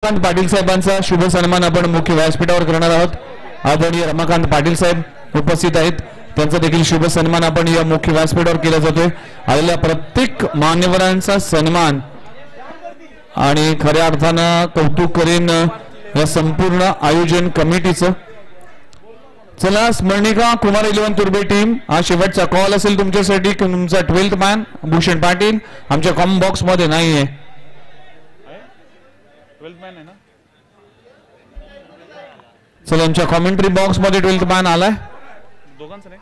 रमाकांत पाटील साहेबांचा शुभ सन्मान आपण मुख्य व्यासपीठावर करणार आहोत। आदरणीय रमाकांत पाटील साहेब उपस्थित आहेत, त्यांचा देखील शुभ सन्मान आपण या मुख्य व्यासपीठावर केला जातोय। आलेल्या प्रत्येक मान्यवरांचा सन्मान आणि खऱ्या अर्थानं कौतुक करेन या संपूर्ण आयोजन कमिटीचं। चला स्मरणिका कुमार 11 तुर्बे टीम, हा शेवटचा कॉल असेल तुमच्यासाठी। तुमचा 12th मॅन भूषण पाटील आमच्या कॉमेंट बॉक्स मध्ये नाहीये। 12th मॅन आहे ना, चला आमच्या कमेंट्री बॉक्स मध्ये 12th मॅन आलाय। दोघांचं नाही,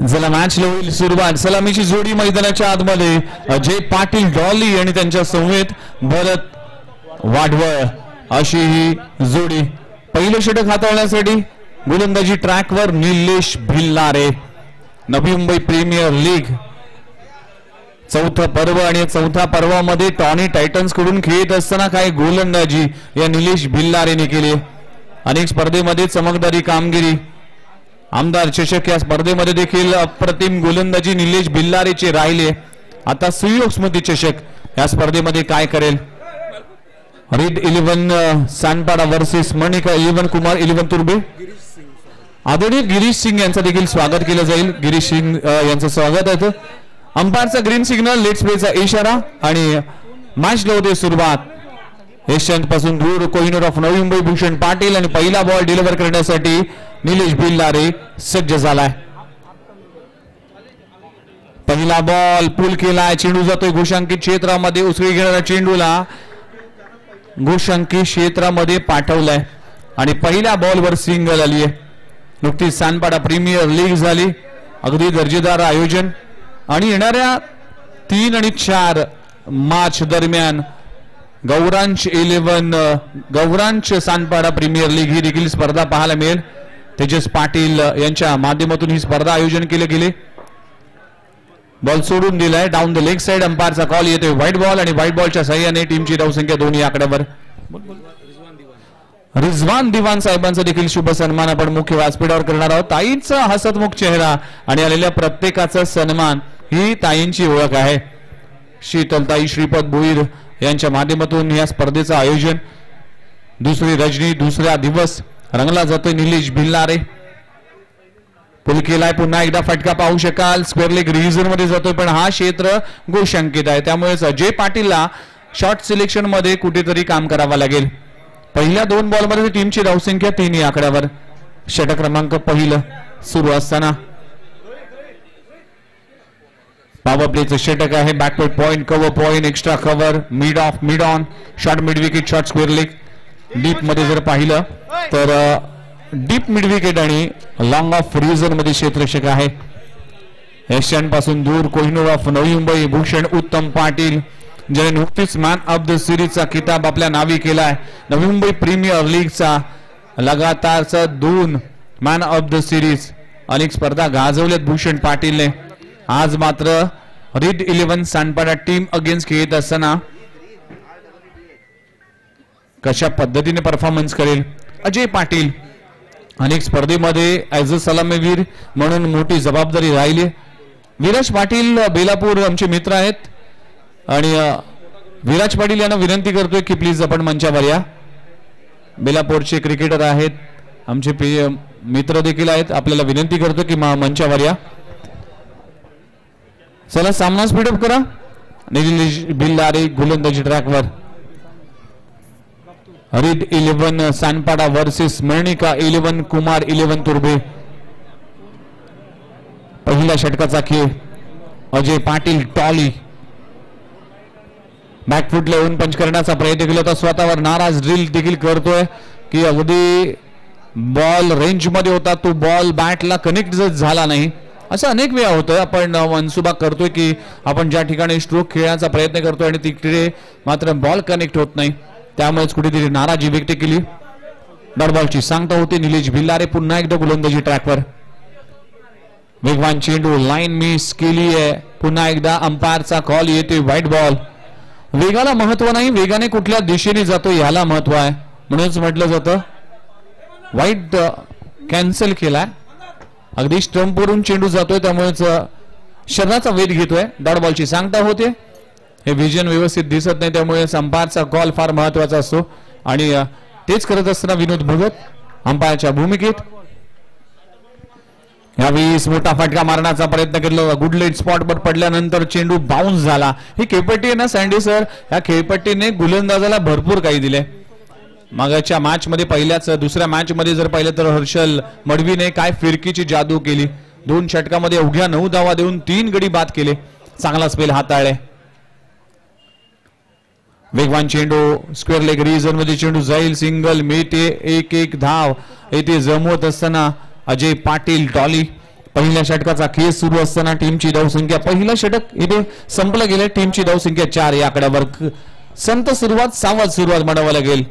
चला मॅच होईल सुरुवात। सलामीची जोडी मैदानाच्या आतमध्ये अजय पाटील डॉली आणि त्यांच्या समवेत भरत वाढवळ अशी ही जोडी। पहिलं षटक हाताळण्यासाठी गोलंदाजी ट्रॅकवर निलेश भिल्लारे। नवी मुंबई प्रीमियर लीग चौथा पर्व आणि चौथ्या पर्वामध्ये टॉनी टायटन्स कडून खेळत असताना काही गोलंदाजी या निलेश भिल्लारेने केली। अनेक स्पर्धेमध्ये चमकदारी कामगिरी। आमदार चषक या स्पर्धेमध्ये देखील अप्रतिम गोलंदाजी निलेश भिल्लारेचे राहिले। आता सुयोग स्मृती चषक या स्पर्धेमध्ये काय करेल? Red 11 Sanpada versus Manika 11 Kumar 11 तुर्बे। आदरणीय गिरीश सिंग यांचं देखील स्वागत केलं जाईल। गिरीश सिंग यांचं स्वागत आहे। अंपायरचा ग्रीन सिग्नल, लेट्स प्लेचा इशारा आणि मॅच होते सुरुवात। एशियन पासून दूर कोहिनूर ऑफ नवी मुंबई भूषण पाटील आणि पहिला बॉल डिलिव्हर करण्यासाठी निलेश भिल्लारे सज्ज झालाय। पहिला बॉल पुल केलाय, चेंडू जातोय घोषांकित क्षेत्रामध्ये। उसळी घेणाऱ्या चेंडूला घोषांकित क्षेत्रामध्ये पाठवलाय आणि पहिल्या बॉलवर सिंगल आली आहे। नुकतीच सानपाडा प्रीमियर लीग झाली, अगदी दर्जेदार आयोजन आणि येणाऱ्या 3 आणि 4 मार्च दरम्यान गौरांच सानपाडा प्रीमियर लीग ही देखील स्पर्धा पाहायला मिळेल। तेजस पाटील यांच्या माध्यमातून ही स्पर्धा आयोजन केले गेले। बॉल सोडून दिलाय डाऊन द लेग साइड। अंपायरचा कॉल येतोय व्हाईट बॉल आणि व्हाईट बॉलच्या सहाय्याने टीमची धावसंख्या 2 आकड्यावर। रिजवान दिवान साहेबांचा देखील शुभ सन्मान आपण मुख्य व्यासपीठावर करणार आहोत। ताईंचा हसतमुख चेहरा आणि आलेल्या प्रत्येकाचा सन्मान ही ताईंची ओळख आहे। शीतलताई श्रीपद भोईर यांच्या माध्यमातून या स्पर्धेचं आयोजन। दुसरी रजनी, दुसरा दिवस रंगला जातोय निलेश भिल्लारे। पुल केलाय, पुन्हा एकदा फटका पाहू शकाल। स्क्वेअर लेग रिव्हिजन मध्ये जातोय, पण हा क्षेत्र गोशांकित आहे, त्यामुळे अजय पाटीलला शॉर्ट सिलेक्शन मध्ये कुठेतरी काम करावं लागेल। पहिल्या 2 बॉलमध्ये टीमची धावसंख्या 3 आकड्यावर। षटक क्रमांक पहिलं सुरू असताना पॉवर प्लेचं षटक आहे। Backward point, cover point, extra cover, mid of, mid on, short mid wicket, short square leg. Deep मध्ये जर पाहिलं तर डीप मिड विकेट आणि लॉंग ऑफ रिव्हिजन मध्ये क्षेत्ररक्षक आहे। एशियन पासून दूर कोहिनूर ऑफ नवी मुंबई भूषण उत्तम पाटील, ज्याने नुकतीच मॅन ऑफ द सिरीजचा किताब आपल्या नावी केलाय। नवी मुंबई प्रीमियर लीगचा लगातारचा 2 मॅन ऑफ द सिरीज, अनेक स्पर्धा गाजवल्यात भूषण पाटीलने। आज मात्र रेड 11 सानपाडा टीम अगेन्स्ट खेळत असताना कशा पद्धतीने परफॉर्मन्स करेल अजय पाटील? अनेक स्पर्धेमध्ये ऍज अ सलामीवीर म्हणून मोठी जबाबदारी राहिली। विराज पाटील बेलापूर आमचे मित्र आहेत आणि विराज पाटील यांना विनंती करतोय की प्लीज आपण मंचावर या। बेलापूरचे क्रिकेटर आहेत, आमचे प्रिय मित्र देखील आहेत, आपल्याला विनंती करतो की मंचावर या। चला सामना स्पीडअप करा। निलेश भिल्लारे गोलंदाजी ट्रॅकवर। Red 11 Sanpada versus Manika 11 Kumar 11 तुर्बे। पहिल्या षटकाचा खेळ। अजय पाटील टॉली बॅकफुटला येऊन पंच करण्याचा प्रयत्न केला होता, स्वतःवर नाराज ड्रिल देखील करतोय की अगदी बॉल रेंज मध्ये होता, तो बॉल बॅटला कनेक्ट झाला नाही। असं अनेक वेळा होतं, आपण मनसुबा करतोय की आपण ज्या ठिकाणी स्ट्रोक खेळण्याचा प्रयत्न करतोय आणि तिकडे मात्र बॉल कनेक्ट होत नाही, त्यामुळेच कुठेतरी नाराजी व्यक्त केली। डॉट बॉलची सांगता होते निलेश भिल्लारे पुन्हा एकदा गोलंदाजी ट्रॅकवर। वेगवान चेंडू, लाईन मिस केली आहे, पुन्हा एकदा अंपायरचा कॉल येतोय व्हाईट बॉल। वेगाला महत्व नाही, वेगाने कुठल्या दिशेने जातो याला महत्व आहे, म्हणूनच म्हटलं जातं व्हाईट कॅन्सल केलाय। अगदी स्टंपवरून चेंडू जातोय, त्यामुळेच शरीराचा वेध घेतोय। डॉट बॉलची सांगता होते हे विजन व्यवस्थित दिसत नाही, त्यामुळे अंपायरचा कॉल फार महत्वाचा असतो आणि तेच करत असताना विनोद भगत अंपायरच्या भूमिकेत. यावेळी मोठा फटका मारण्याचा प्रयत्न केला, गुड लेट स्पॉटवर पडल्यानंतर चेंडू बाउन्स झाला. ही खेळपट्टी आहे ना सँडी सर, या खेळपट्टीने गोलंदाजाला भरपूर काही दिले. मागच्या मॅच मध्ये पहिल्याच दुसऱ्या मॅच मध्ये जर पाहिलं तर हर्षल मडवीने काय फिरकीची जादू केली. 2 षटकामध्ये अवघ्या 9 धावा देऊन 3 गडी बाद केले. चांगला स्पेल हाताळले. वेगवान चेंडू स्क्वेअर लेग रिजन मध्ये चेंडू जाईल, सिंगल मिळते, 1-1 धाव येथे जमवत असताना अजय पाटील डॉली. पहिल्या षटकाचा खेळ सुरू असताना टीमची धावसंख्या, पहिलं षटक इथे संपलं गेलं, टीमची धावसंख्या 4 या आकड्यावर. संत सुरुवात, सावध सुरुवात म्हणावं लागेल.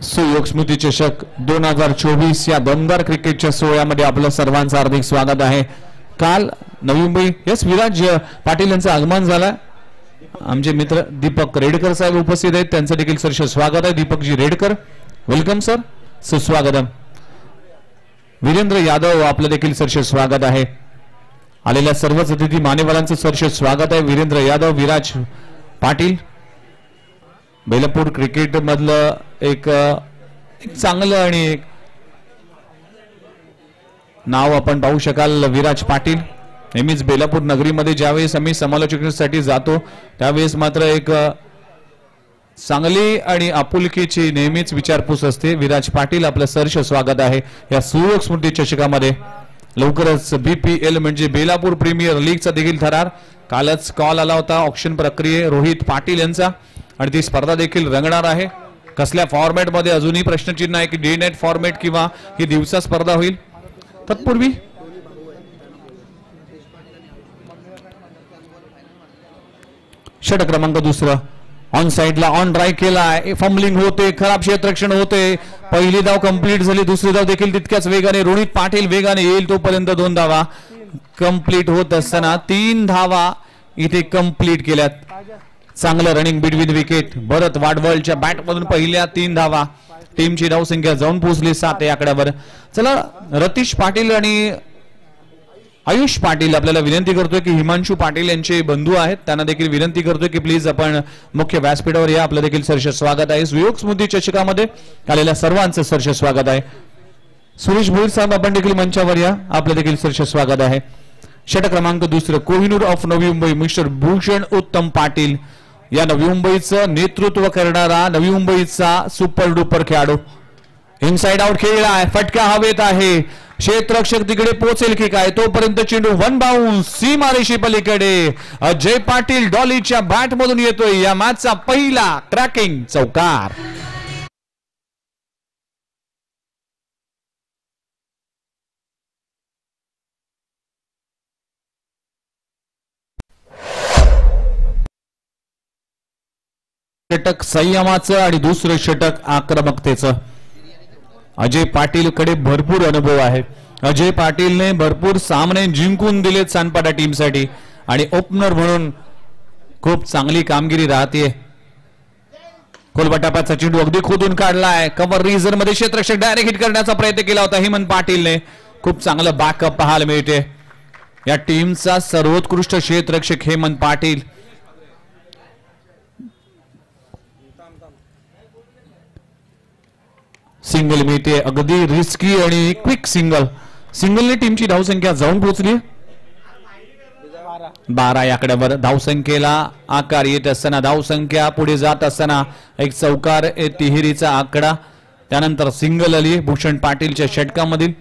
सुयोग स्मृती चषक 2024 या दमदार क्रिकेटच्या सोहळ्यामध्ये आपलं सर्वांचं हार्दिक स्वागत आहे. काल नवी मुंबई विराज पाटील यांचं आगमन झालं. आमचे मित्र दीपक रेडकर साहेब उपस्थित आहेत, त्यांचं देखील सरस स्वागत आहे. दीपकजी रेडकर, वेलकम सर, सुस्वागतम. वीरेंद्र यादव, आपलं देखील सरस स्वागत आहे. आलेल्या सर्वच अतिथी मान्यवरांचं सरस स्वागत आहे. वीरेंद्र यादव, विराज पाटील, बेलापूर क्रिकेट मधलं एक चांगलं आणि एक नाव आपण पाहू शकाल. विराज पाटील नेहमीच बेलापूर नगरीमध्ये ज्यावेळेस आम्ही समालोचनासाठी जातो त्यावेळेस मात्र एक चांगली आणि आपुलकीची नेहमीच विचारपूस असते. विराज पाटील, आपलं सहर्ष स्वागत आहे या सुयोग स्मृती चषकामध्ये. लवकरच BPL म्हणजे बेलापूर प्रीमियर लीगचा देखील थरार कालच कॉल आला होता ऑक्शन प्रक्रिये रोहित पाटील यांचा, आणि ती स्पर्धा देखील रंगणार आहे. कसल्या फॉर्मॅट मध्ये अजूनही प्रश्नचिन्ह आहे की डे नाईट फॉर्मॅट किंवा ही दिवसा स्पर्धा होईल. तत्पूर्वी षटक क्रमांक 2 ऑन साइडला ऑन ड्राय केलाय, फंबलिंग होते, खराब क्षेत्ररक्षण होते. पहिली धाव कंप्लीट झाली, दुसरी धाव देखील तितक्याच वेगाने. रोहित पाटील वेगाने येईल तोपर्यंत 2 धावा कंप्लीट होत असताना 3 धावा इथे कंप्लीट केल्यात. चांगलं रनिंग बिटवीन विकेट. भरत वाडवळच्या बॅट मधून पहिल्या 3 धावा. टीमची धावसंख्या जाऊन पोहोचली 7 या आकड्यावर. चला, रतीश पाटील आणि आयुष पाटील आपल्याला विनंती करतोय की हिमांशू पाटील यांचे बंधू आहेत, त्यांना देखील विनंती करतोय की प्लीज आपण मुख्य व्यासपीठावर या. आपलं देखील सरस स्वागत आहे. सुयोग स्मृती चषकामध्ये आलेल्या सर्वांचं सरस स्वागत आहे. सुरेश भोईर साहेब, आपण देखील मंचावर या, आपलं देखील सरस स्वागत आहे. षटक क्रमांक 2 कोहिनूर ऑफ नवी मुंबई मिस्टर भूषण उत्तम पाटील, या नवी मुंबईचं नेतृत्व करणारा नवी मुंबईचा सुपर डुपर खेळाडू. इनसाइड आउट खेळलाय, फटका हवेत आहे, क्षेत्ररक्षक तिकडे पोहोचेल की काय, तोपर्यंत चेंडू 1 बाउन्स सीमारेषे पलीकडे. अजय पाटील डॉलीच्या बॅट मधून येतोय या मॅचचा पहिला क्रॅकिंग चौकार. षटक संयमाचं आणि दुसरं षटक आक्रमकतेचं. अजय पाटील कडे भरपूर अनुभव आहे. अजय पाटीलने भरपूर सामने जिंकून दिलेत सानपाडा टीमसाठी आणि ओपनर म्हणून खूप चांगली कामगिरी राहते. कोलबटापाचा चेंडू अगदी खोदून काढलाय, कव्हर रिझन मध्ये क्षेत्ररक्षक डायरेक्ट हिट करण्याचा प्रयत्न केला होता हेमंत पाटीलने. खूप चांगलं बॅकअप पाहायला मिळते. या टीमचा सर्वोत्कृष्ट क्षेत्ररक्षक हेमंत पाटील. सिंगल मिळते, अगदी रिस्की आणि क्विक सिंगलने टीमची धावसंख्या जाऊन पोहोचली 12 या आकड्यावर. धावसंख्येला आकार येत असताना, धावसंख्या पुढे जात असताना एक चौकार तिहेरीचा आकडा, त्यानंतर सिंगल आली भूषण पाटीलच्या षटकामधील.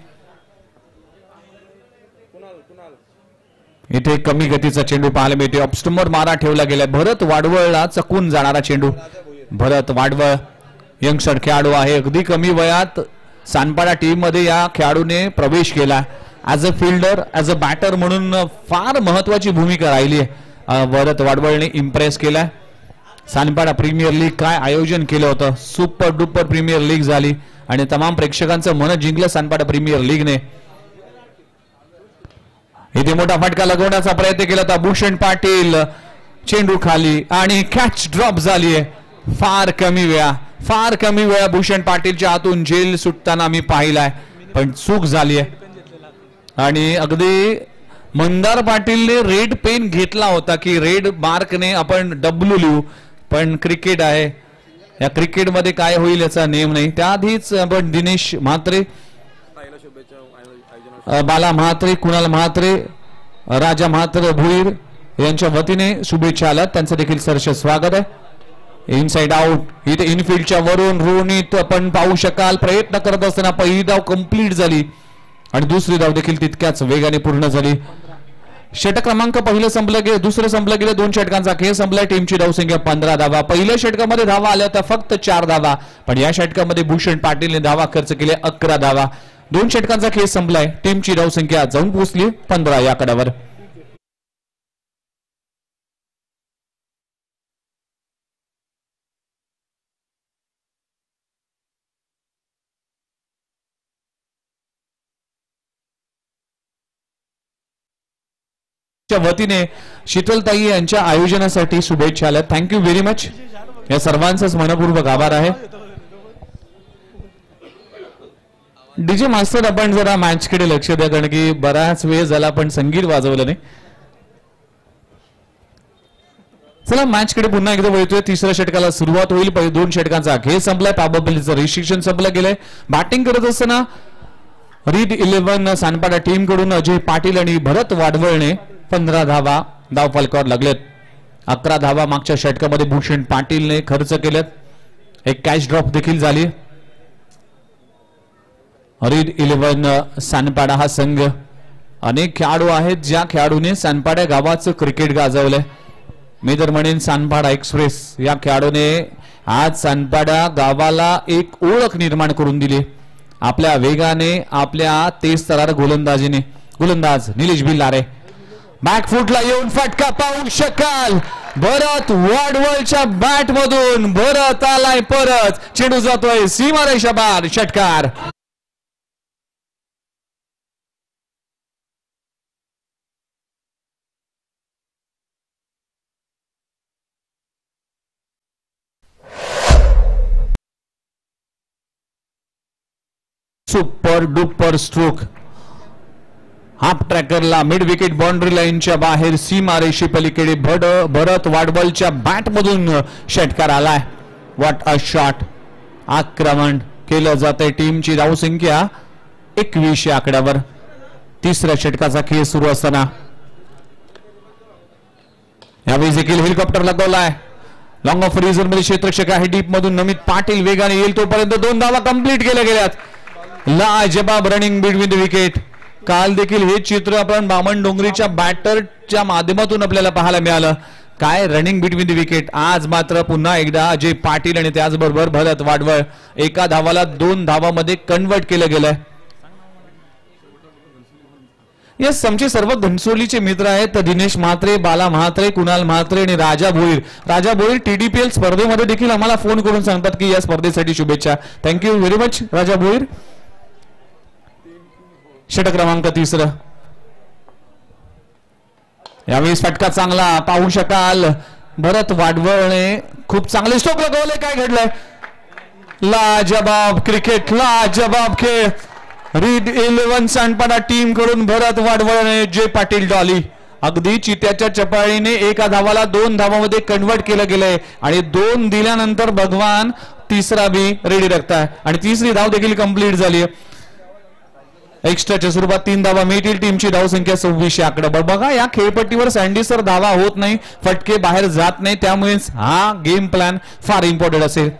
इथे कमी गतीचा चेंडू पाहायला मिळते. ऑफस्टंबर मारा ठेवला गेला. भरत वाडवळला चकून जाणारा चेंडू. भरत वाडवळ यंगस्टर खेळाडू आहे, अगदी कमी वयात सानपाडा टीम मध्ये या खेळाडूने प्रवेश केला. As a fielder, as a batter म्हणून फार महत्वाची भूमिका राहिली आहे. भरत वाडवळने इम्प्रेस केला. सानपाडा प्रीमियर लीग काय आयोजन केलं होतं, सुपर डुपर प्रीमियर लीग झाली आणि तमाम प्रेक्षकांचं मन जिंकलं सानपाडा प्रीमियर लीगने. इथे मोठा फटका लगवण्याचा प्रयत्न केला होता भूषण पाटील. चेंडू खाली आणि कॅच ड्रॉप झाली आहे. फार कमी वेळा भूषण पाटीलच्या हातून जेल सुटताना मी पाहिलाय, पण चूक झाली आहे आणि अगदी मंदार पाटीलने रेड पेन घेतला होता की रेड मार्कने आपण डब्ल्यू लिहू, पण क्रिकेट आहे, या क्रिकेटमध्ये काय होईल याचा नेम नाही. त्याआधीच आपण दिनेश म्हात्रे, बाला म्हात्रे, कुणाल म्हात्रे, राजा म्हात्रे भुईर यांच्या वतीने शुभेच्छा आल्या, त्यांचं देखील सहर्ष स्वागत आहे. इनसाइड आउट इथे इनफिल्डच्या वरून रोनित आपण पाहू शकाल प्रयत्न करत असताना पहिली धाव कंप्लीट झाली आणि दुसरी धाव देखील तितक्याच वेगाने पूर्ण झाली. षटक क्रमांक पहिलं संपलं गेलं, दुसरं संपलं गेलं, 2 षटकांचा खेळ संपलाय. टीमची धावसंख्या 15 धावा. पहिल्या षटकामध्ये धावा आल्या तर फक्त 4 धावा, पण या षटकामध्ये भूषण पाटीलने धावा खर्च केले 11 धावा. 2 षटकांचा खेळ संपलाय. टीमची धावसंख्या जाऊन पोहोचली 15 या आकड्यावर. वतीने शीतलताई यांच्या आयोजनासाठी शुभेच्छा आल्या. Thank you very much. या सर्वांचाच मनपूर्वक आभार आहे. डीजे मास्टर आपण जरा मॅच कडे लक्ष द्या, कारण की बराच वेळ झाला पण संगीत वाजवलं नाही. चला मॅच कडे पुन्हा एकदा वळतोय. तिसऱ्या षटकाला सुरुवात होईल. पहिले 2 षटकांचा खेळ संपलाय. पाबाबलीचं रिस्ट्रिक्शन संपलं गेलंय. बॅटिंग करत असताना रीड 11 सानपाडा टीम कडून अजय पाटील आणि भरत वाडवळने 15 धावा धाव फलकावर लागलेत. 11 धावा मागच्या षटकामध्ये भूषण पाटीलने खर्च केलेत. एक कॅच ड्रॉप देखील झाली. रीड 11 सानपाडा हा संघ अनेक खेळाडू आहेत ज्या खेळाडूने सानपाडा गावाचं क्रिकेट गाजवलंय. मी तर म्हणेन सानपाडा एक्सप्रेस या खेळाडूने आज सानपाडा गावाला एक ओळख निर्माण करून दिली. आपल्या वेगाने, आपल्या तेज तरार गोलंदाजीने. गोलंदाज निलेश भिल्लारे बॅकफुटला येऊन फटका पाहू शकाल. भरत वाडवळच्या बॅट मधून भरत आलाय परत. चेंडू जातोय सीमारेषा बाहेर. षटकार. Super duper stroke. हाफ ट्रॅकरला मिड विकेट बाउंड्री लाईनच्या बाहेर सीमारेषे पलीकडे भरत वाडवलच्या बॅट मधून षटकार आलाय. What a shot. आक्रमण केलं जातंय. टीमची धावसंख्या 21 या आकड्यावर. तिसऱ्या षटकाचा खेळ सुरू असताना यावेळी देखील हेलिकॉप्टर लगवलाय. लॉंग ऑफ रिझन मध्ये क्षेत्ररक्षक आहे. डीप मधून नमित पाटील वेगाने येईल तोपर्यंत 2 धावा कंप्लीट केल्या गेल्यात. लाजबाब रनिंग बिटवीन द विकेट. काल देखील हे चित्र आपण बामण डोंगरीच्या बॅटरच्या माध्यमातून आपल्याला पाहायला मिळालं. काय रनिंग बिटवीन द विकेट. आज मात्र पुन्हा एकदा अजय पाटील आणि त्याचबरोबर भरत वाडवळ एका धावाला 2 धावामध्ये कन्वर्ट केलं गेलंय. यस, आमचे सर्व घनसोलीचे मित्र आहेत. दिनेश म्हात्रे, बाला म्हात्रे, कुणाल म्हात्रे आणि राजा भोईर. राजा भोईर TDPL स्पर्धेमध्ये देखील आम्हाला फोन करून सांगतात की या स्पर्धेसाठी शुभेच्छा. थँक्यू व्हेरी मच राजा भोईर. षटक क्रमांक 3. यावेळी फटका चांगला पाहू शकाल. भरत वाडवळने खूप चांगले स्ट्रोक लगवले. काय घडलंय. लाजबाब क्रिकेट, लाजबाब खेळ. रीड 11 सानपाडा टीम कडून भरत वाडवळने जय पाटील डॉली अगदी चित्याच्या चपाळीने एका धावाला 2 धावामध्ये कन्वर्ट केलं गेलंय आणि 2 दिल्यानंतर भगवान तिसरा बी रेडी रखताय आणि तिसरी धाव देखील कंप्लीट झाली. एक्स्ट्राच्या स्वरूपात 3 धावा मिळतील. टीमची धावसंख्या 26 आकडा. बघा या खेळपट्टीवर सँडीसर धावा होत नाही, फटके बाहेर जात नाही. त्यामुळेच हा गेम प्लॅन फार इम्पॉर्टंट असेल.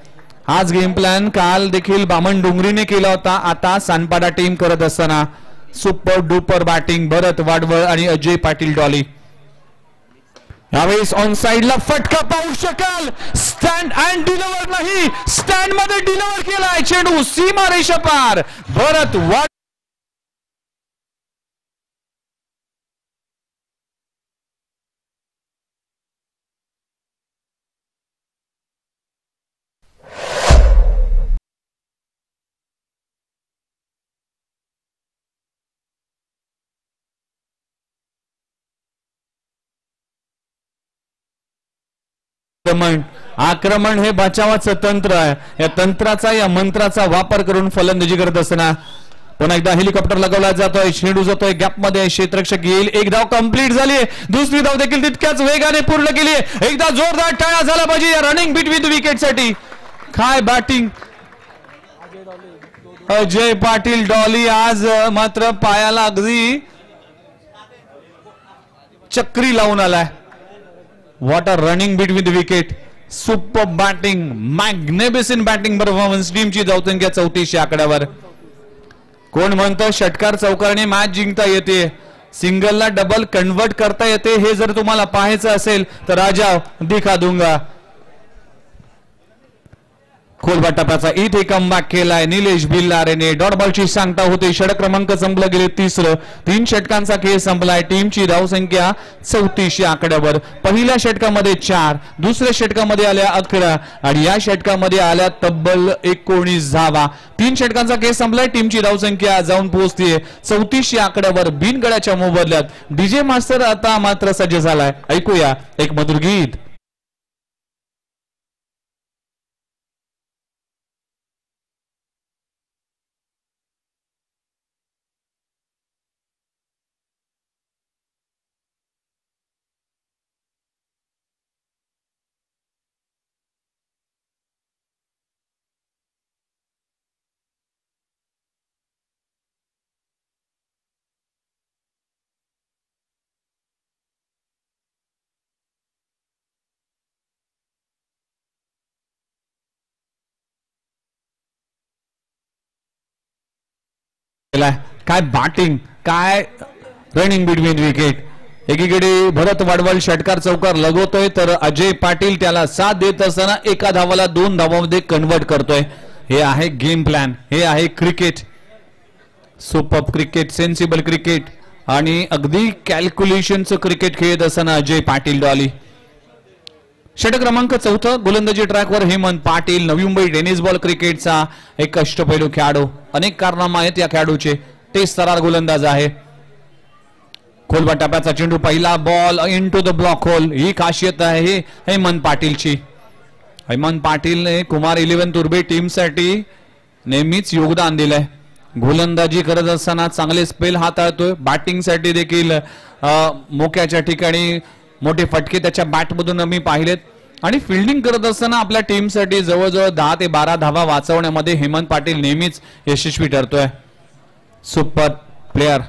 हाच गेम प्लॅन काल देखील बामण डोंगरीने केला होता. आता सानपाडा टीम करत असताना सुपर डुपर बॅटिंग भरत वाडवळ आणि अजय पाटील डॉली. यावेळेस ऑन साइडला फटका पाहू शकाल. स्टँड अँड डिलिव्हर नाही, स्टँड मध्ये डिलिव्हर केलाय. चेंडू सीमारेषा पार. भरत वाड आक्रमण हे बचावाचं तंत्र आहे. या तंत्राचा, या मंत्राचा वापर करून फलंदाजी करत असताना पुन्हा एकदा हेलिकॉप्टर लगवला जातोय, चेंडू जातोय गॅप मध्ये, क्षेत्ररक्षक येईल, एक धाव कंप्लीट झाली, दुसरी धाव देखील तितक्याच वेगाने पूर्ण केली. एकदा जोरदार टाळ्या झाला पाहिजे या रनिंग बिटवीन विकेट साठी. काय बॅटिंग अजय पाटील डॉली, आज मात्र पायाला अगदी चक्री लावून आलाय. What a running between the wicket. Super batting, magnificent batting performance. टीमची धावसंख्या 34 आकड्यावर. कोण म्हणतं षटकार चौकारने मॅच जिंकता येते, सिंगलला डबल कन्वर्ट करता येते. हे जर तुम्हाला पाहायचं असेल तर राजा दिखा दूंगा. खोलवा टप्प्याचा इथे कमबॅक केलाय निलेश भिल्लारेने. डॉट बॉलची सांगता होते. षटक क्रमांक संपला गेले 3रं. 3 षटकांचा खेळ संपलाय. टीमची धावसंख्या 34 आकड्यावर. पहिल्या षटकामध्ये 4, दुसऱ्या षटकामध्ये आल्या 11 आणि या षटकामध्ये आल्या तब्बल 19 धावा. 3 षटकांचा खेळ संपलाय. टीमची धावसंख्या जाऊन पोहोचतीये 34 आकड्यावर. बिनगड्याच्या मोबदल्यात डीजे मास्टर आता मात्र सज्ज झालाय. ऐकूया एक मधुर गीत. काय बॅटिंग, काय रनिंग बिटवीन विकेट. एकीकडे भरत वाडवल षटकार चौकार लगवतोय तर अजय पाटील त्याला साथ देत असताना एका धावाला 2 धावांमध्ये कन्वर्ट करतोय. हे आहे गेम प्लॅन, हे आहे cricket. Super cricket, sensible cricket आणि अगदी कॅल्क्युलेशनचं क्रिकेट खेळत असताना अजय पाटील डॉली. षटक क्रमांक 4, गोलंदाजी ट्रॅकवर हेमंत पाटील. नवी मुंबई टेनिस बॉल क्रिकेटचा एक अष्टपैलू खेळाडू. अनेक कारनामे आहेत या खेळाडूचे. टेस्ट सरार गोलंदाज आहे. खोलवा टप्प्याचा चेंडू, पहिला ball into the block hole. ही खासियत आहे हेमंत पाटीलची. हेमंत पाटीलने कुमार 11 तुर्बे टीमसाठी नेहमीच योगदान दिलंय. गोलंदाजी करत असताना चांगले स्पेल हाताळतोय. बॅटिंगसाठी देखील मोक्याच्या ठिकाणी मोठे फटके त्याच्या बॅटमधून आम्ही पाहिलेत आणि फिल्डिंग करत असताना आपल्या टीमसाठी जवळजवळ 10 ते 12 धावा वाचवण्यामध्ये हेमंत पाटील नेहमीच यशस्वी ठरतोय. Super player.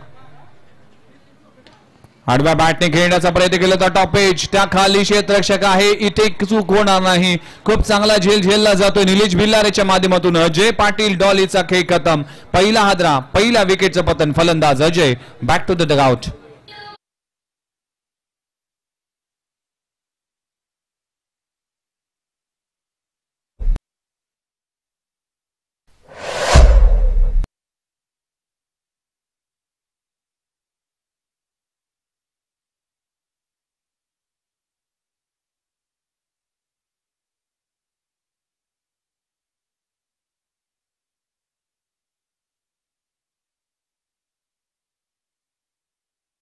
आडव्या बॅटने खेळण्याचा प्रयत्न केला तर टॉप एज, त्या खाली क्षेत्ररक्षक आहे, इथे चूक होणार नाही. खूप चांगला झेलला जातोय निलेश भिल्लारेच्या माध्यमातून. अजय पाटील डॉलीचा खेळ खतम. पहिला हादरा, पहिला विकेटचं पतन. फलंदाज Ajay back to the dugout.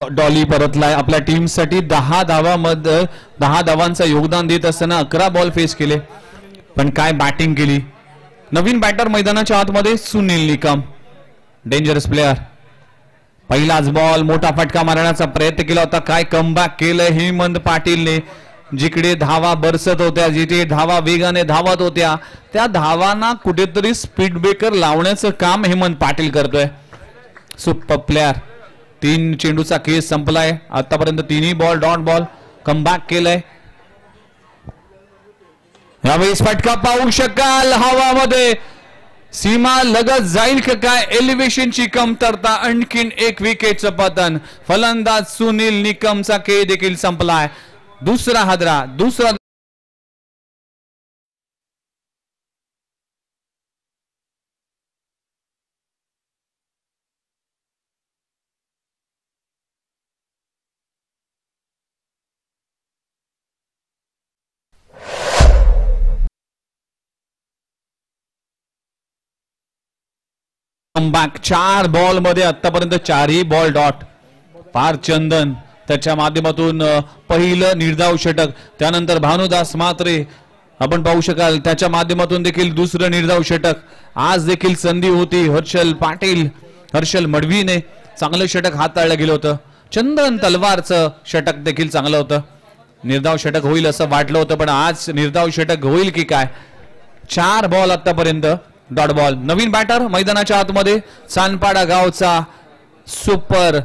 Dolly परतलाय आपल्या टीमसाठी. 10 धावांमध्ये 10 धावांचं योगदान देत असताना 11 बॉल फेस केले. पण काय बॅटिंग केली. नवीन बॅटर मैदानाच्या आतमध्ये सुनील निकम, डेंजरस प्लेयर. पहिलाच बॉल, मोठा फटका मारण्याचा प्रयत्न केला होता. काय कमबॅक केलं हेमंत पाटीलने. जिकडे धावा बरसत होत्या, जिथे धावा वेगाने धावत होत्या, त्या धावांना कुठेतरी स्पीड ब्रेकर लावण्याचं काम हेमंत पाटील करतोय. Super player. 3 चेंडूचा खेळ संपलाय. आतापर्यंत 3ही बॉल डॉट बॉल. कमबॅक केलंय. यावेळेस फटका पाहू शकाल हवामध्ये. सीमा लगत जाईल का काय. एलिव्हेशनची कमतरता. आणखीन एक विकेटचं पतन. फलंदाज सुनील निकमचा खेळ देखील संपलाय. दुसरा हादरा, दुसरा कमबॅक. 4 बॉल मध्ये आतापर्यंत 4ही बॉल डॉट. फार चंदन त्याच्या माध्यमातून पहिलं निर्धाव षटक. त्यानंतर भानुदास मात्रे आपण पाहू शकाल, त्याच्या माध्यमातून देखील दुसरं निर्धाव षटक. आज देखील संधी होती. हर्षल पाटील हर्षल मडवीने चांगलं षटक हाताळलं गेलं होतं. चंदन तलवारचं षटक देखील चांगलं होतं. निर्धाव षटक होईल असं वाटलं होतं, पण आज निर्धाव षटक होईल की काय. 4 बॉल आतापर्यंत डॉट बॉल. नवीन बॅटर मैदानाच्या आतमध्ये सानपाडा गावचा super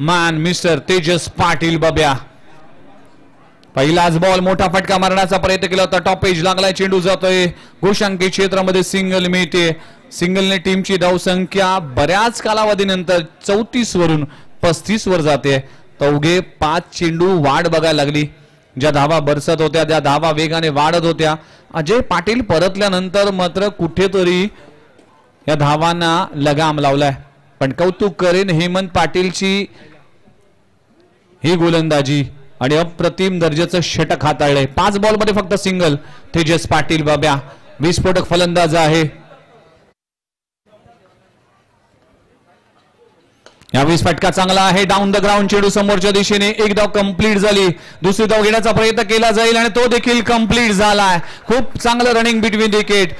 man mister Tejas Patil Babya. पहिलाच बॉल मोठा फटका मारण्याचा प्रयत्न केला होता. टॉप एज लागलाय, चेंडू जातोय गोशांकी क्षेत्रामध्ये, सिंगल मिळते. सिंगलने टीमची धावसंख्या बऱ्याच कालावधीनंतर 34 वरून 35 वर जाते. अवघे 5 चेंडू वाढ बघायला लागली. ज्या धावा बरसत होत्या त्या धावा वेगाने वाढत होत्या. अजय पाटील परतल्यानंतर मात्र कुठेतरी या धावांना लगाम लावलाय. पण कौतुक करेन हेमंत पाटीलची ही गोलंदाजी आणि अप्रतिम दर्जाचं षटक हाताळलंय. 5 बॉल मध्ये फक्त सिंगल. तेजस पाटील बाब्या विस्फोटक फलंदाज आहे. यावेळेस फटका चांगला आहे. डाऊन द ग्राउंड चेंडू समोरच्या दिशेने. एक धाव कंप्लीट झाली. दुसरी धाव घेण्याचा प्रयत्न केला जाईल आणि तो देखील कंप्लीट झालाय. खूप चांगलं रनिंग बिटवीन विकेट.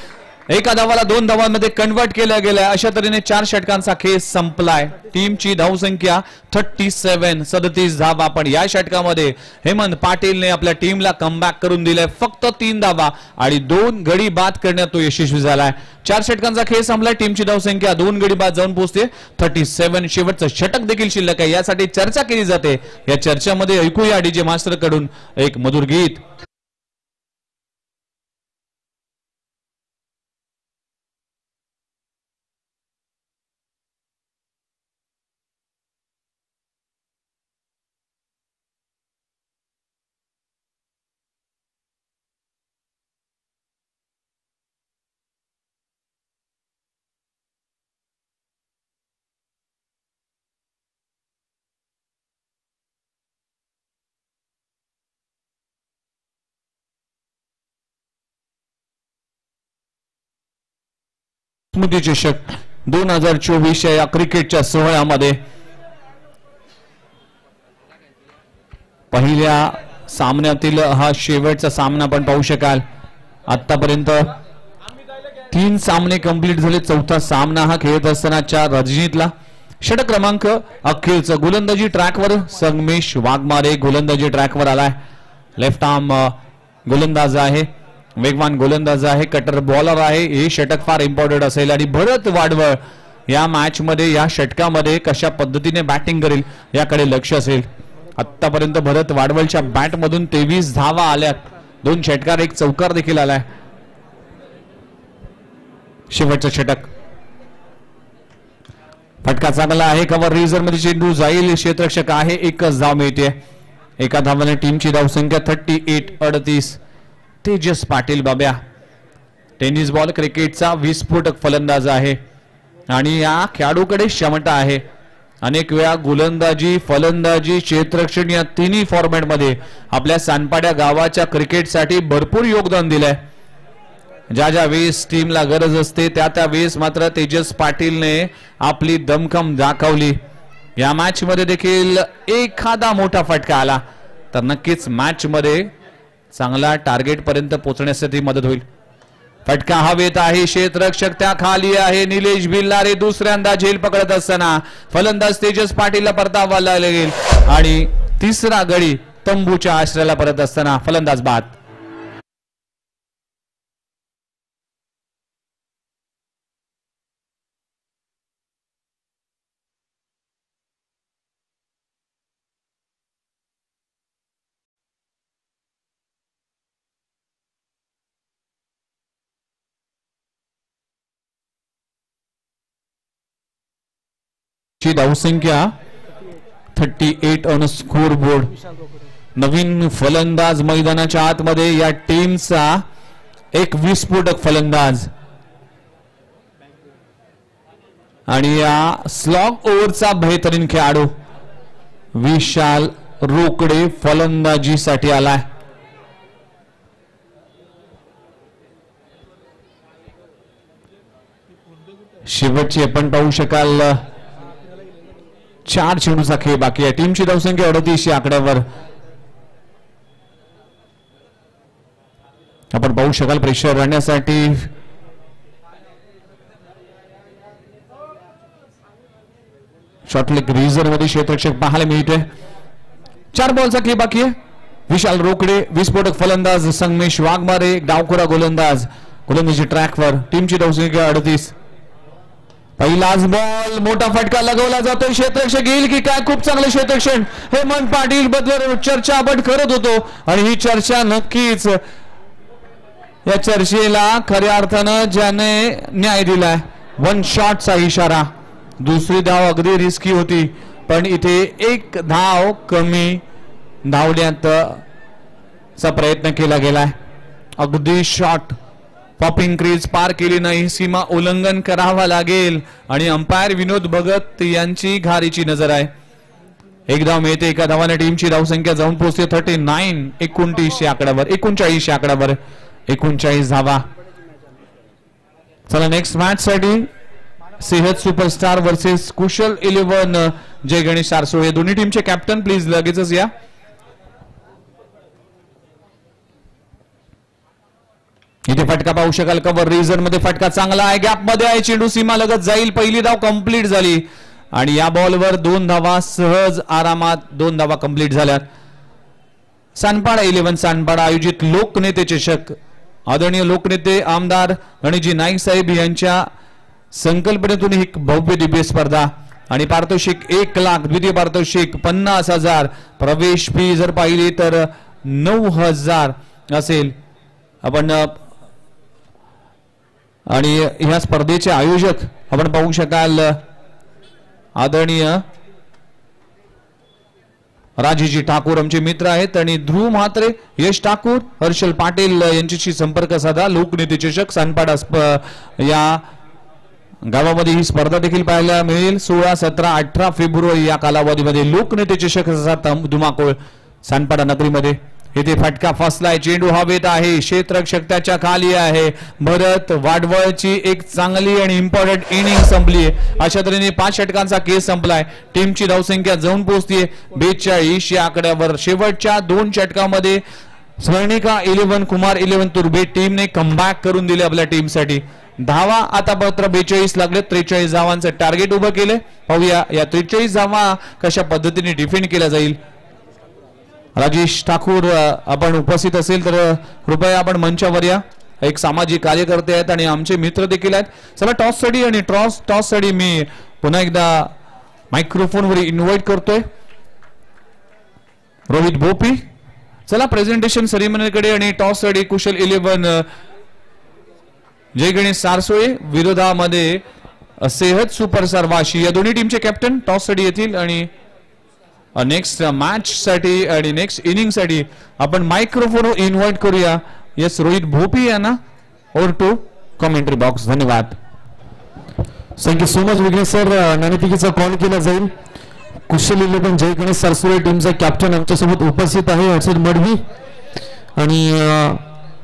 एका धावाला 2 धावांमध्ये कन्वर्ट केलं गेलंय. अशा तऱ्हेने 4 षटकांचा खेळ संपलाय. टीमची धावसंख्या 37 धावा. पण या षटकामध्ये हेमंत पाटीलने आपल्या टीमला कमबॅक करून दिलाय. फक्त 3 धावा आणि 2 गडी बाद करण्यात तो यशस्वी झालाय. 4 षटकांचा खेळ संपलाय. टीमची धावसंख्या 2 गडी बाद जाऊन पोहोचते 37. शेवटचं षटक देखील शिल्लक आहे. यासाठी चर्चा केली जाते. या चर्चामध्ये ऐकूया डीजे मास्टर कडून एक मधुर गीत. स्मृती चषक 2024 या क्रिकेटच्या सोहळ्यामध्ये पहिल्या सामन्यातील हा शेवटचा सामना आपण पाहू शकाल. आतापर्यंत 3 सामने कंप्लीट झाले. 4था सामना हा खेळत असतानाच्या रजनीतला. षटक क्रमांक अखेरचं. गोलंदाजी ट्रॅकवर संगमेश वाघमारे गोलंदाजी ट्रॅकवर आलाय. लेफ्ट आर्म गोलंदाज आहे. वेगवान गोलंदाज आहे. कटर बॉलर आहे. हे षटक फार इम्पॉर्टंट असेल. आणि भरत वाडवळ या मॅच मध्ये या षटकामध्ये कशा पद्धतीने बॅटिंग करेल याकडे लक्ष असेल. आतापर्यंत भरत वाडवळच्या बॅट मधून 23 धावा आल्यात. 2 षटकार 1 चौकार देखील आलाय. शेवटचं षटक. फटका चांगला आहे. कव्हर रिझर्व मध्ये चेंडू जाईल. क्षेत्ररक्षक आहे. 1च धाव मिळते. एका धावाने टीमची धावसंख्या 38. तेजस पाटील बाब्या टेनिस बॉल क्रिकेटचा विस्फोटक फलंदाज आहे आणि या खेळाडूकडे क्षमता आहे. अनेक वेळा गोलंदाजी, फलंदाजी, क्षेत्ररक्षण या तिन्ही फॉर्मॅट मध्ये आपल्या सानपाड्या गावाच्या क्रिकेटसाठी भरपूर योगदान दिलंय. ज्या वेळेस टीमला गरज असते त्या वेळेस मात्र तेजस पाटीलने आपली दमखम दाखवली. या मॅच मध्ये देखील एखादा मोठा फटका आला तर नक्कीच मॅच मध्ये चांगला टार्गेट पर्यंत पोहोचण्यासाठी मदत होईल. फटका हवेत आहे. क्षेत्ररक्षक त्या खाली आहे. निलेश बिल्लारे दुसऱ्यांदा झेल पकडत असताना फलंदाज तेजस पाटीलला परतावा लागेल आणि तिसरा गडी तंबूच्या आश्रयाला परत असताना फलंदाज बाद. ची धावसंख्या 38 ऑन स्कोर बोर्ड. नवीन फलंदाज मैदानाच्या आतमध्ये या टीमचा एक विस्फोटक फलंदाज आणि या स्लॉग ओव्हरचा बेहतरीन खेळाडू विशाल रोकडे फलंदाजीसाठी आलाय. शेवटची आपण पाहू शकाल 4 चेंडूचा खेळ बाकी आहे. टीमची धावसंख्या 38 या आकड्यावर आपण पाहू शकाल. प्रेशर राहण्यासाठी शॉर्टलेग रिझर्व मध्ये क्षेत्ररक्षक पाहायला मिळते. 4 बॉलचा खेळ बाकी आहे. विशाल रोकडे विस्फोटक फलंदाज, संगमेश वाघमारे डावखुरा गोलंदाज, गोलंदाजी ट्रॅकवर. टीमची धावसंख्या 38. पहिलाच बॉल, मोठा फटका लगवला जातोय. क्षेत्ररक्षक येईल की काय? खूप चांगलं क्षेत्ररक्षण. हेमंत पाटील बद्दल चर्चा आपण करत होतो आणि ही चर्चा नक्कीच या चर्चेला खऱ्या अर्थानं ज्याने न्याय दिलाय. 1 शॉटचा इशारा. दुसरी धाव अगदी रिस्की होती पण इथे 1 धाव कमी धावण्याचा प्रयत्न केला गेलाय. अगदी शॉट पॉपिंग क्रीज पार केली नाही. सीमा उल्लंघन करावा लागेल आणि अंपायर विनोद भगत यांची घारीची नजर आहे. 1 धाव मिळते. एका धावाने टीमची धावसंख्या जाऊन पोहोचते 39. 29 या आकड्यावर 39 या आकड्यावर 39 धावा. चला नेक्स्ट मॅच साठी सेहत सुपरस्टार वर्सेस कुशल 11 जय गणेश सारसोळे. दोन्ही टीमचे कॅप्टन प्लीज लगेचच या. इथे फटका पाहू शकाल. कव्हर रिझन मध्ये फटका चांगला आहे. गॅप मध्ये आहे. चेंडू सीमा लगत जाईल. पहिली धाव कंप्लीट झाली आणि या बॉलवर 2 धावा सहज आरामात 2 धावा कंप्लीट झाल्यात. सानपाडा 11 सानपाडा आयोजित लोकनेते चषक. आदरणीय लोकनेते आमदार गणेशजी नाईक साहेब यांच्या संकल्पनेतून ही भव्य दिव्य स्पर्धा आणि पारितोषिक 1 लाख, द्वितीय पारितोषिक 50,000, प्रवेश फी जर पाहिली तर 9,000 असेल. आपण आणि ह्या स्पर्धेचे आयोजक आपण पाहू शकाल आदरणीय राजेजी ठाकूर आमचे मित्र आहेत आणि ध्रुव म्हात्रे, यश ठाकूर, हर्षल पाटील यांच्याशी संपर्क साधा. लोकनेते चषक सानपाडा या गावामध्ये ही स्पर्धा देखील पाहायला मिळेल. 16, 17, 18 फेब्रुवारी या कालावधीमध्ये लोकनेते चषक धुमाकूळ सानपाडा नगरीमध्ये. इथे फटका फसलाय. चेंडू हवेत आहे. क्षेत्ररक्षक त्याच्या खाली आहे. भरत वाडवळची एक चांगली आणि इम्पॉर्टंट इनिंग संपली. अशा तऱ्हेने 5 षटकांचा केस संपलाय. टीमची धावसंख्या जाऊन पोहोचतीये 42 या आकड्यावर. शेवटच्या 2 षटकामध्ये स्वर्णिका 11 कुमार 11 तुर्बे टीमने कमबॅक करून दिले आपल्या टीमसाठी. धावा आता मात्र 42 लागले. 43 धावांचं टार्गेट उभं केले. पाहूया या 43 धावा कशा पद्धतीने डिफेंड केल्या जाईल. राजेश ठाकूर आपण उपस्थित असेल तर कृपया आपण मंचावर या. एक सामाजिक कार्यकर्ते आहेत आणि आमचे मित्र देखील आहेत. चला टॉस साठी आणि टॉस साठी मी पुन्हा एकदा मायक्रोफोनवर इन्व्हाइट करतोय रोहित भोपी. चला प्रेझेंटेशन सेरेमनीकडे आणि टॉस साठी कुशल 11 जय गणेश सारसोळे विरोधामध्ये सेहत सुपरस्टार वाशी या दोन्ही टीमचे कॅप्टन टॉस साठी येतील आणि नेक्स्ट मॅच साठी आणि नेक्स्ट इनिंग साठी आपण मायक्रोफोन इन्व्हाइट करूया. यस रोहित भोपी यांना ओव्हर टू कमेंट्री बॉक्स. धन्यवाद. Thank you so much Vighnesh sir. नाणेफेकीचा कॉल केला जाईल. कुशल 11 जय गणेश सारसुळे टीमचा कॅप्टन आमच्यासोबत उपस्थित आहे हर्षद मडवी आणि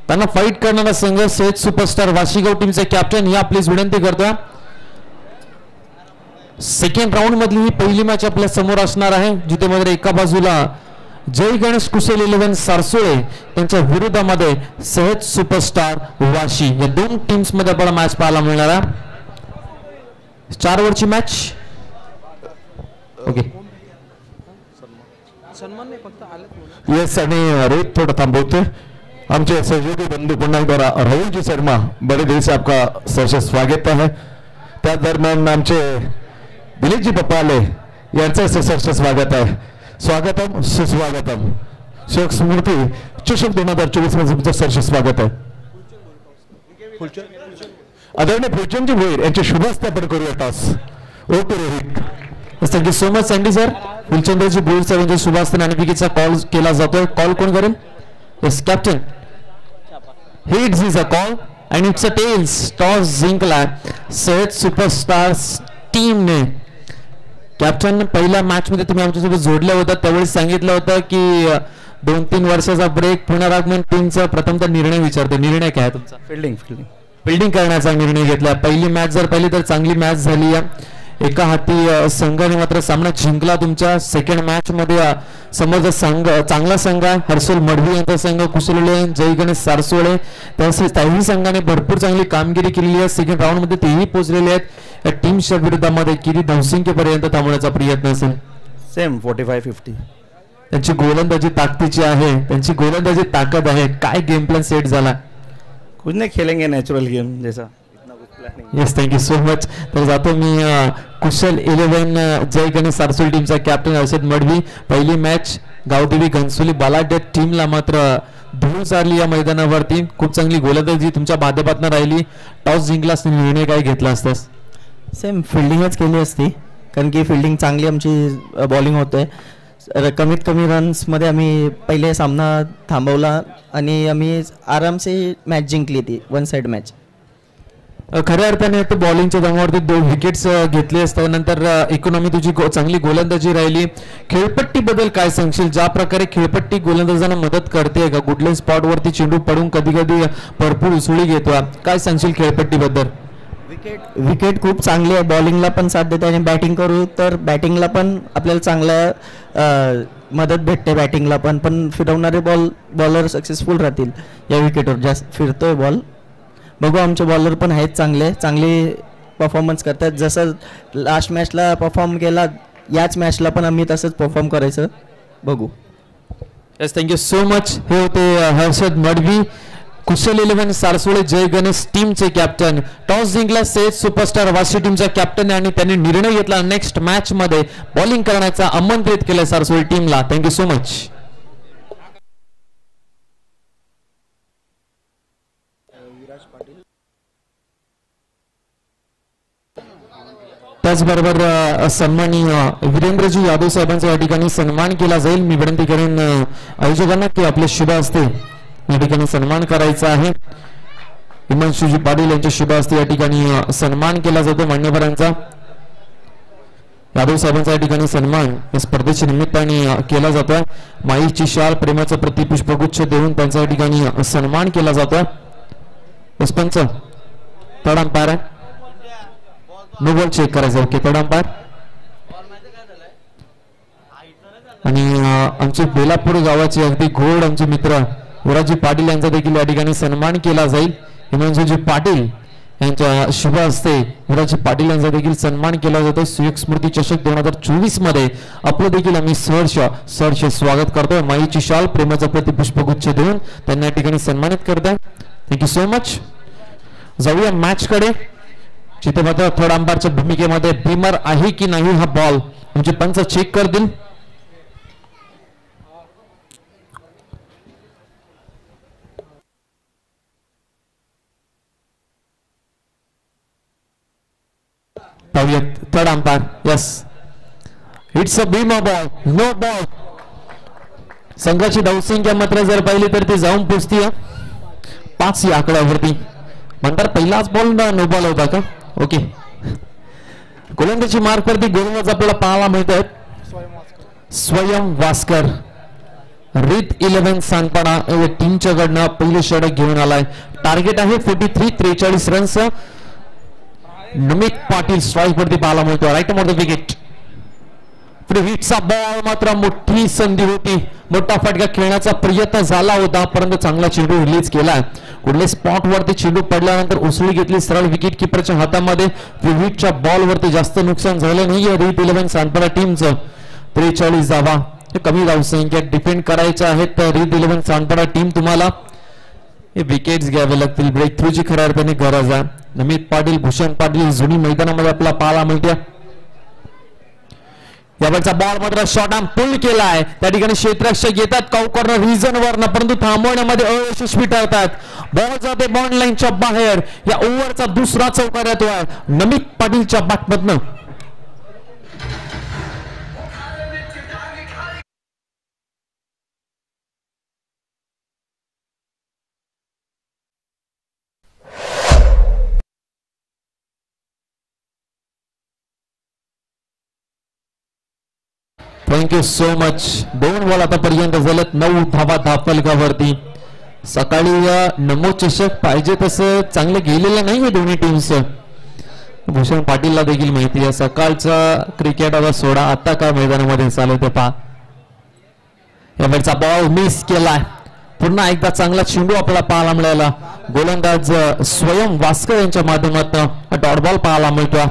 त्यांना फाईट करणारा संघ सेहत सुपरस्टार वाशीगाव टीमचा कॅप्टन या प्लीज विनंती करतोय. सेकंड राऊंड मधली ही पहिली मॅच आपल्या समोर असणार आहे जिथे मध्ये एका बाजूला जय गणेश कुशल 11 सारसोळे त्यांच्या विरोधामध्ये सेहत सुपरस्टार वाशी या 2 टीम्स मध्ये आपल्याला मॅच पाहायला मिळणार आहे. 4 ओव्हरची मॅच. ओके येस आणि रोहित थोड़ा थांबवतोय. आमचे सहयोगी बंधू पुन्हा एकदा राहुलजी शर्मा बड़े दिल से आपका सहर्ष स्वागत है. त्या दरम्यान आमचे दिलीपजी पप्पाले यांचं सहर्ष स्वागत आहे. स्वागतम सुस्वागतम. शेख स्मृती चषक 2024 मध्ये तुमचं सहर्ष स्वागत आहे. आदरणीय फुलचंदजी भोईर यांचे शुभहस्ते आपण करूया toss. Okay Rohit. Thank you so much Sandy sir. Phulchandraji Bhoir sir यांच्या शुभहस्ते नाणेफेकीचा कॉल केला जातोय. कॉल कोण करेल? Yes captain. Heads is a call and it's a tails. Toss जिंकला सेहत सुपरस्टार्स टीमने. कॅप्टन पहिल्या मॅच मध्ये तुम्ही आमच्यासोबत जोडल्या होता त्यावेळी सांगितलं होतं की 2-3 वर्षाचा ब्रेक पुनरागमन टीमचा प्रथमतः निर्णय विचारतो. निर्णय काय तुमचा? फिल्डिंग करण्याचा निर्णय घेतला. पहिली मॅच जर पाहिली तर चांगली मॅच झाली. एका हाती संघाने मात्र सामना जिंकला तुमच्या. सेकंड मॅच मध्ये समोरचा संघ चांगला संघ आहे हर्षल मडवी यांचा संघ कुशल जय गणेश सारसोळे त्याही संघाने भरपूर चांगली कामगिरी केलेली आहे. सेकंड राऊंड मध्ये तेही पोहोचलेले आहेत. त्या टीमच्या विरोधामध्ये किती धावसंख्येपर्यंत थांबवण्याचा प्रयत्न असेल? सेम 45-50. त्यांची गोलंदाजी ताकदीची आहे, त्यांची गोलंदाजी ताकद आहे. काय गेम प्लॅन सेट झाला? कुछ नहीं, खेलेंगे नेचुरल गेम जैसा. Yes, thank you so much. तर जातो मी कुशल 11 जय गणेश सारसोली टीमचा कॅप्टन हर्षद मडवी. पहिली मॅच गावदेवी घनसोली बलाढ्य टीमला मात्र धूळ चारली या मैदानावरती. खूप चांगली गोलंदाजी तुमच्या माध्यमातून राहिली. टॉस जिंकलास, निर्णय काय घेतला असतास? सेम फिल्डिंगच केली असती, कारण की फिल्डिंग चांगली आमची बॉलिंग होते. कमीत कमी रन्समध्ये आम्ही पहिले सामना थांबवला आणि आम्ही आरामसे मॅच जिंकली ती 1 साइड मॅच. खऱ्या अर्थाने तर बॉलिंगच्या दमावरती 2 विकेट्स घेतले असतात. नंतर इकॉनॉमी तुझी चांगली गोलंदाजी राहिली. खेळपट्टीबद्दल काय सांगशील? ज्या प्रकारे खेळपट्टी गोलंदाजांना मदत करते का? कुठल्याही स्पॉटवरती चेंडू पडून कधी कधी भरपूर उसळी घेतो. काय सांगशील खेळपट्टीबद्दल? विकेट खूप चांगली आहे, बॉलिंगला पण साथ देते आणि बॅटिंग करू तर बॅटिंगला पण आपल्याला चांगल्या मदत भेटते. बॅटिंगला पण फिरवणारे बॉलर सक्सेसफुल राहतील या विकेटवर. जास्त फिरतोय बॉल, बघू. आमचे बॉलर पण आहेत चांगले परफॉर्मन्स करतात. जसं लास्ट मॅचला परफॉर्म केला, याच मॅचला पण आम्ही तसंच परफॉर्म करायचं, बघू. Yes, thank you so much. हे होते हर्षद मडवी, कुशल 11 सारसोळे जय गणेश टीमचे कॅप्टन. टॉस जिंकला सेट सुपरस्टार वाशी टीमचा कॅप्टन आणि त्यांनी निर्णय घेतला नेक्स्ट मॅच मध्ये बॉलिंग करण्याचा. आमंत्रित केलं सारसोळे टीमला. Thank you so much. त्याचबरोबर सन्माननीय वीरेंद्रजी यादव साहेबांचा या ठिकाणी सन्मान केला जाईल. मी विनंती करेन आयोजकांना की आपले शुभ हस्ते या ठिकाणी सन्मान करायचा आहे. हिमांशुजी पाटील यांच्या शुभ हस्ते या ठिकाणी सन्मान केला जातो मान्यवरांचा. यादव साहेबांचा या ठिकाणी सन्मान या स्पर्धेच्या निमित्ताने केला जातोय. माईची शाल, प्रेमाचं प्रतिपुष्पगुच्छ देऊन त्यांचा या ठिकाणी सन्मान केला जातोय. पंच थर्ड अंपायर आहे, नो बॉल चेक करायचं. Okay, third umpire. आणि आमचे बेलापूर गावाचे अगदी गोड आमचे मित्र युवराजी पाटील यांचा देखील या ठिकाणी सन्मान केला जाईल. हिमांशुजी पाटील यांच्या शुभ हस्ते युवराजी पाटील यांचा देखील सन्मान केला जातो. सुयोग स्मृती चषक 2024 मध्ये आपलं देखील आम्ही सहर्ष स्वागत करतोय. माईची शाल, प्रेमाचा प्रतिपुष्पगुच्छ देऊन त्यांना या ठिकाणी सन्मानित करतोय. Thank you so much. जाऊया मॅच कडे, जिथे मात्र थर्ड अंपायरच्या भूमिकेमध्ये भीमर आहे की नाही हा बॉल म्हणजे पंच चेक करतील. Third umpire, yes, it's a beamer ball, no ball. संघाची धावसंख्या मात्र जर पाहिली तर ती जाऊन पोचती 5 या आकड्यावरती. म्हणतात पहिलाच बॉल नो बॉल होता का? ओके, गोलंदाजी मार्कवरती गोलंदाज आपल्याला पाहायला मिळत आहेत. स्वयं वास्कर, रीत 11 सांगताना टीमच्या कडनं पहिले षटक घेऊन आलाय. टार्गेट आहे 43, 43 रन्स. नमित पाटील स्ट्राईक वरती पाहायला मिळतो. Right more the wicket. हिटचा बॉल मात्र मोठी संधी होती, मोठा फटका खेळण्याचा प्रयत्न झाला होता, परंतु चांगला चेंडू रिलीज केला. कुठल्या स्पॉट वरती चेंडू पडल्यानंतर उसळी घेतली सरळ विकेट किपरच्या हातामध्ये. हिटच्या बॉल वरती जास्त नुकसान झालं नाहीये रीत 11 सांगताना टीमचं. 43 धावा कमी धावसंख्या डिफेंड करायच्या आहेत तर रीत 11 सांगताना टीम तुम्हाला हे विकेट्स घ्यावे लागतील. ब्रेक थ्रूची खऱ्या अर्थाने गरज आहे. नमित पाटील, भूषण पाटील जुनी मैदानामध्ये आपला पाहायला मिळते. यावरचा बॉल मात्र शॉर्ट आर्म पुल केला आहे. त्या ठिकाणी क्षेत्ररक्षक येतात कॉर्नर रिजन वर, परंतु थांबवण्यामध्ये अयशस्वी ठरतात. बॉल जाते बॉन्ड लाईनच्या बाहेर. या ओव्हरचा दुसरा चौकार येतोय नमित पाटीलच्या बॅटमधनं. Thank you so much. 2 बॉल आतापर्यंत झालेत, 9 धावा धाफलकावरती. सकाळी नमो चषक पाहिजे तसं चांगलं गेलेलं नाहीये दोन्ही टीम्स. भूषण पाटीलला देखील माहिती आहे सकाळचा क्रिकेट आता सोडा, आता काय मैदानामध्ये चालू ते पहा. यावरचा बॉल मिस केलाय. पुन्हा एकदा चांगला चेंडू आपल्याला पाहायला मिळाला. गोलंदाज स्वयं वास्कर यांच्या माध्यमातून डॉट बॉल पाहायला मिळतो.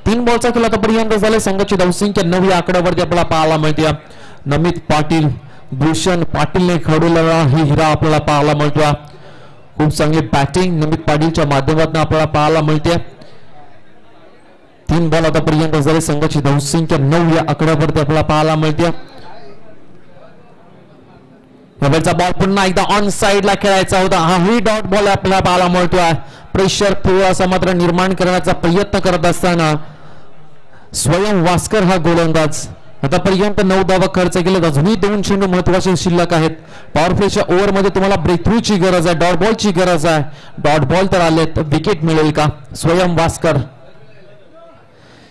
3 बॉलचा खेळ आतापर्यंत झाले. संघाची धावसंख्या 9 या आकड्यावरती आपल्याला पाहायला मिळते. नमित पाटील, भूषण पाटीलने खेळवलेला ही हिरा आपल्याला पाहायला मिळतो. खूप चांगली बॅटिंग नमित पाटीलच्या माध्यमातून आपल्याला पाहायला मिळते. 3 बॉल आतापर्यंत झाले. संघाची धावसंख्या 9 या आकड्यावरती आपल्याला पाहायला मिळते. यावेळचा बॉल पुन्हा एकदा ऑन साइडला खेळायचा होता. हा ही डॉट बॉल आपल्याला पाहायला मिळतोय. प्रेशर थोडासा मात्र निर्माण करण्याचा प्रयत्न करत असताना स्वयं वास्कर हा गोलंदाज. आतापर्यंत 9 धावा खर्च केलेत. अजूनही 2 चेंडू महत्वाचे शिल्लक आहेत. पॉवर प्लेच्या ओव्हरमध्ये तुम्हाला ब्रेक थ्रूची गरज आहे, डॉट बॉलची गरज आहे. डॉट बॉल तर आलेत, विकेट मिळेल का? स्वयं वास्कर.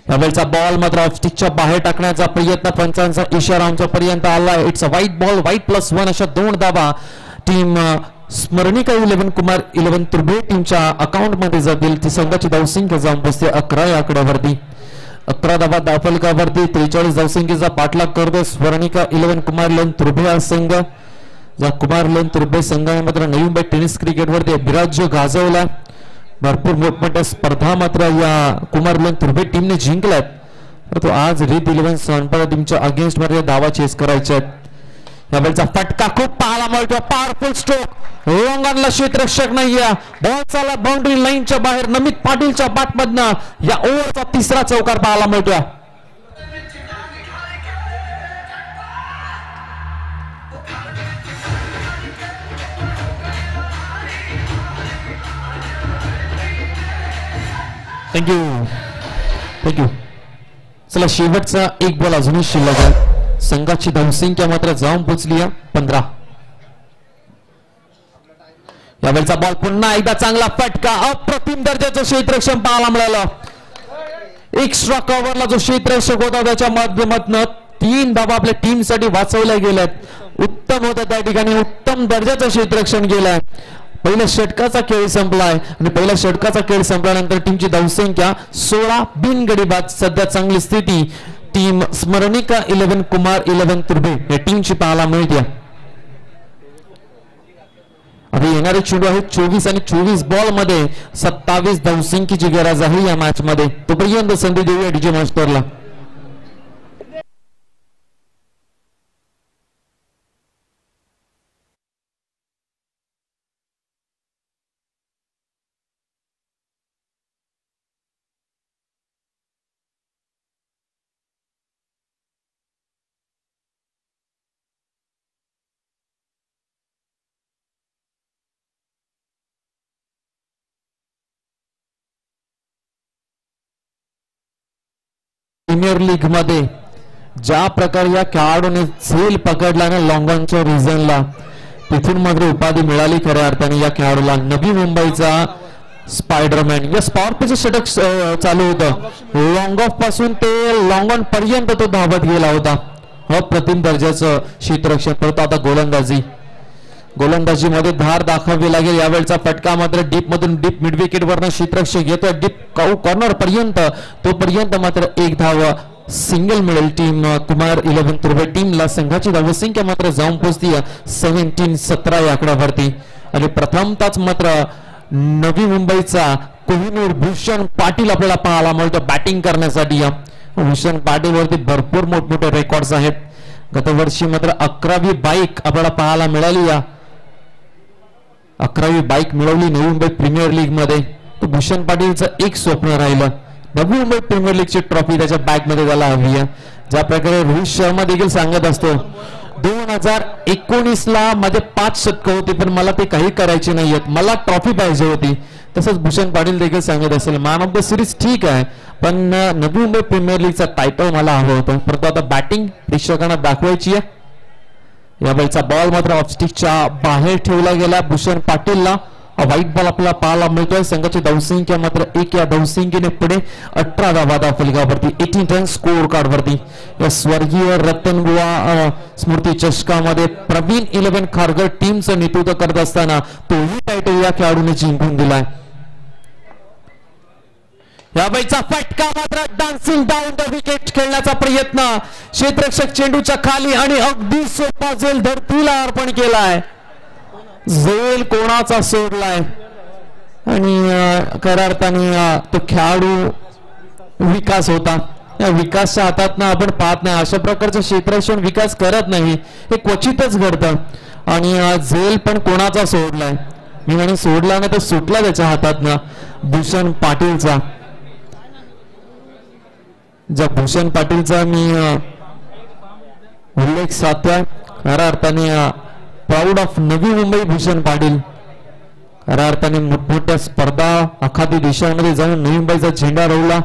यावेळचा बॉल मात्र ऑफस्टिकच्या बाहेर टाकण्याचा प्रयत्न, पंचांचा इशारा आमच्यापर्यंत आलाय. It's a white ball, white +1 अशा 2 धावा टीम स्मरणिका 11 कुमार 11 तुर्भे टीमच्या अकाउंट मध्ये जातील. ती संघाची धावसंख्या जाऊन बसते 11 या आकड्यावरती. 11 धावा दाफलकावरती 43 धावसंख्येचा पाठलाग करतो स्मरणिका 11 कुमार 11 तुर्भे हा संघ. या कुमार 11 तुर्भे संघाने मात्र नवी मुंबई टेनिस क्रिकेटवरती अभिराज्य गाजवला. भरपूर मोठमोठ्या स्पर्धा मात्र या कुमार 11 तुर्भे टीमने जिंकल्यात. परंतु आज रीत 11 सोनपाडा टीमच्या अगेन्स्ट मध्ये धावा चेस करायच्या आहेत. यावेळचा फटका खूप पाहायला मिळतो. पॉवरफुल स्ट्रोक, लॉंगॉनला क्षेत्ररक्षक नाहीये. बॉल चालला बाउंड्री लाईनच्या बाहेर. नमित पाटीलच्या बॅटमधनं या ओव्हरचा 3रा चौकार पाहायला मिळतोय. थँक्यू. चला शेवटचा 1 बॉल अजूनही शिल्लक आहे. संघाची धावसंख्या मात्र जाऊन पोहोचली 15. यावेळचा बॉल पुन्हा एकदा चांगला फटका, अप्रतिम दर्जाचं क्षेत्ररक्षण पाहायला मिळालं. एक्स्ट्रा कव्हरला जो क्षेत्ररक्षक होता त्याच्या माध्यमातून 3 धावा आपल्या टीमसाठी वाचवल्या गेल्यात. उत्तम होतं त्या ठिकाणी, उत्तम दर्जाचं क्षेत्ररक्षण केलंय. पहिल्या षटकाचा खेळ संपलाय आणि पहिल्या षटकाचा खेळ संपल्यानंतर टीमची धावसंख्या 16 बिनगडी बाद. सध्या चांगली स्थिती टीम स्मरणिका 11 कुमार 11 तुर्भे या टीमची पाहायला मिळते. आता येणारे चेंडू आहेत 24 आणि 24 बॉल मध्ये 27 धावसंख्येची गरज आहे या मॅच मध्ये. तोपर्यंत संधी देऊया डीजे मास्टरला. प्रीमियर लीग मध्ये ज्या प्रकारे या खेळाडूने झेल पकडला ना लॉंगॉनच्या रिजनला, तिथून मात्र उपाधी मिळाली खऱ्या अर्थाने या खेळाडूला. नवी मुंबईचा स्पायडरमॅन. या पॉवर प्लेचं षटक चालू होतं. लॉंग ऑफ पासून ते लॉंगॉन पर्यंत तो धावत गेला होता. अप्रतिम दर्जाचं क्षेत्ररक्षण. परत आता गोलंदाजी मध्ये धार दाखवावी लागेल. यावेळचा फटका मात्र डीप मधून डीप मिड विकेट वरनं क्षेत्ररक्षक येतोय डीप कॉर्नर पर्यंत. तोपर्यंत मात्र 1 धाव सिंगल मिळेल टीम कुमार 11 तुर्भे टीमला. संघाची धावसंख्या मात्र जाऊन पोहोचती 17 या आकड्यावरती. आणि प्रथमताच मात्र नवी मुंबईचा कोहिनूर भूषण पाटील आपल्याला पाहायला मिळतो बॅटिंग करण्यासाठी. भूषण पाटील वरती भरपूर मोठमोठे रेकॉर्ड्स आहेत. गतवर्षी मात्र 11वी बाईक आपल्याला पाहायला मिळाली. 11वी बाईक मिळवली नवी मुंबई प्रीमियर लीग मध्ये. तो भूषण पाटीलचं एक स्वप्न राहिलं, नवी मुंबई प्रीमियर लीगची ट्रॉफी त्याच्या बॅग मध्ये त्याला हवी आहे. ज्या प्रकारे रोहित शर्मा देखील सांगत असतो 2019ला माझे 5 शतक होते पण मला ते काही करायचे नाहीयेत, मला ट्रॉफी पाहिजे होती. तसंच भूषण पाटील देखील सांगत असेल मॅन ऑफ द सिरीज ठीक आहे पण नवी मुंबई प्रीमियर लीगचा टायटल मला हवं होतं. परंतु आता बॅटिंग प्रेक्षकांना दाखवायची आहे. यावेळचा बॉल मात्र ऑफस्टिकच्या बाहेर ठेवला गेला भूषण पाटीलला. व्हाईट बॉल आपल्याला पाहायला मिळतोय. संघाची धावसंख्या मात्र 1 या धावसंख्येने पुढे 18 धावा फलकावरती 18 रन स्कोर कार्ड वरती. या स्वर्गीय रतनबुवा स्मृती चषकामध्ये प्रवीण 11 खारघर टीमचं नेतृत्व करत असताना तोही टायटल या खेळाडूने जिंकून दिलाय. यावेळचा फटका मात्र डान्सिंग डाऊन द विकेट खेळण्याचा प्रयत्न. क्षेत्ररक्षक चेंडूच्या खाली आणि अगदी सोपा झेल धरतीला अर्पण केलाय. झेल कोणाचा सोडलाय आणि खऱ्या अर्थाने तो खेळाडू विकास होता. या विकासच्या हातात ना आपण पाहत नाही, अशा प्रकारचं क्षेत्ररक्षण विकास करत नाही, हे क्वचितच घडतं. आणि झेल पण कोणाचा सोडलाय, मी म्हणून सोडला ना तर सुटला त्याच्या हातात ना, भूषण पाटीलचा. ज्या भूषण पाटीलचा मी उल्लेख साधतोय, खऱ्या अर्थाने प्राऊड ऑफ नवी मुंबई भूषण पाटील. खऱ्या अर्थाने मोठमोठ्या स्पर्धा आखाती देशांमध्ये जाऊन नवी मुंबईचा झेंडा रोवला.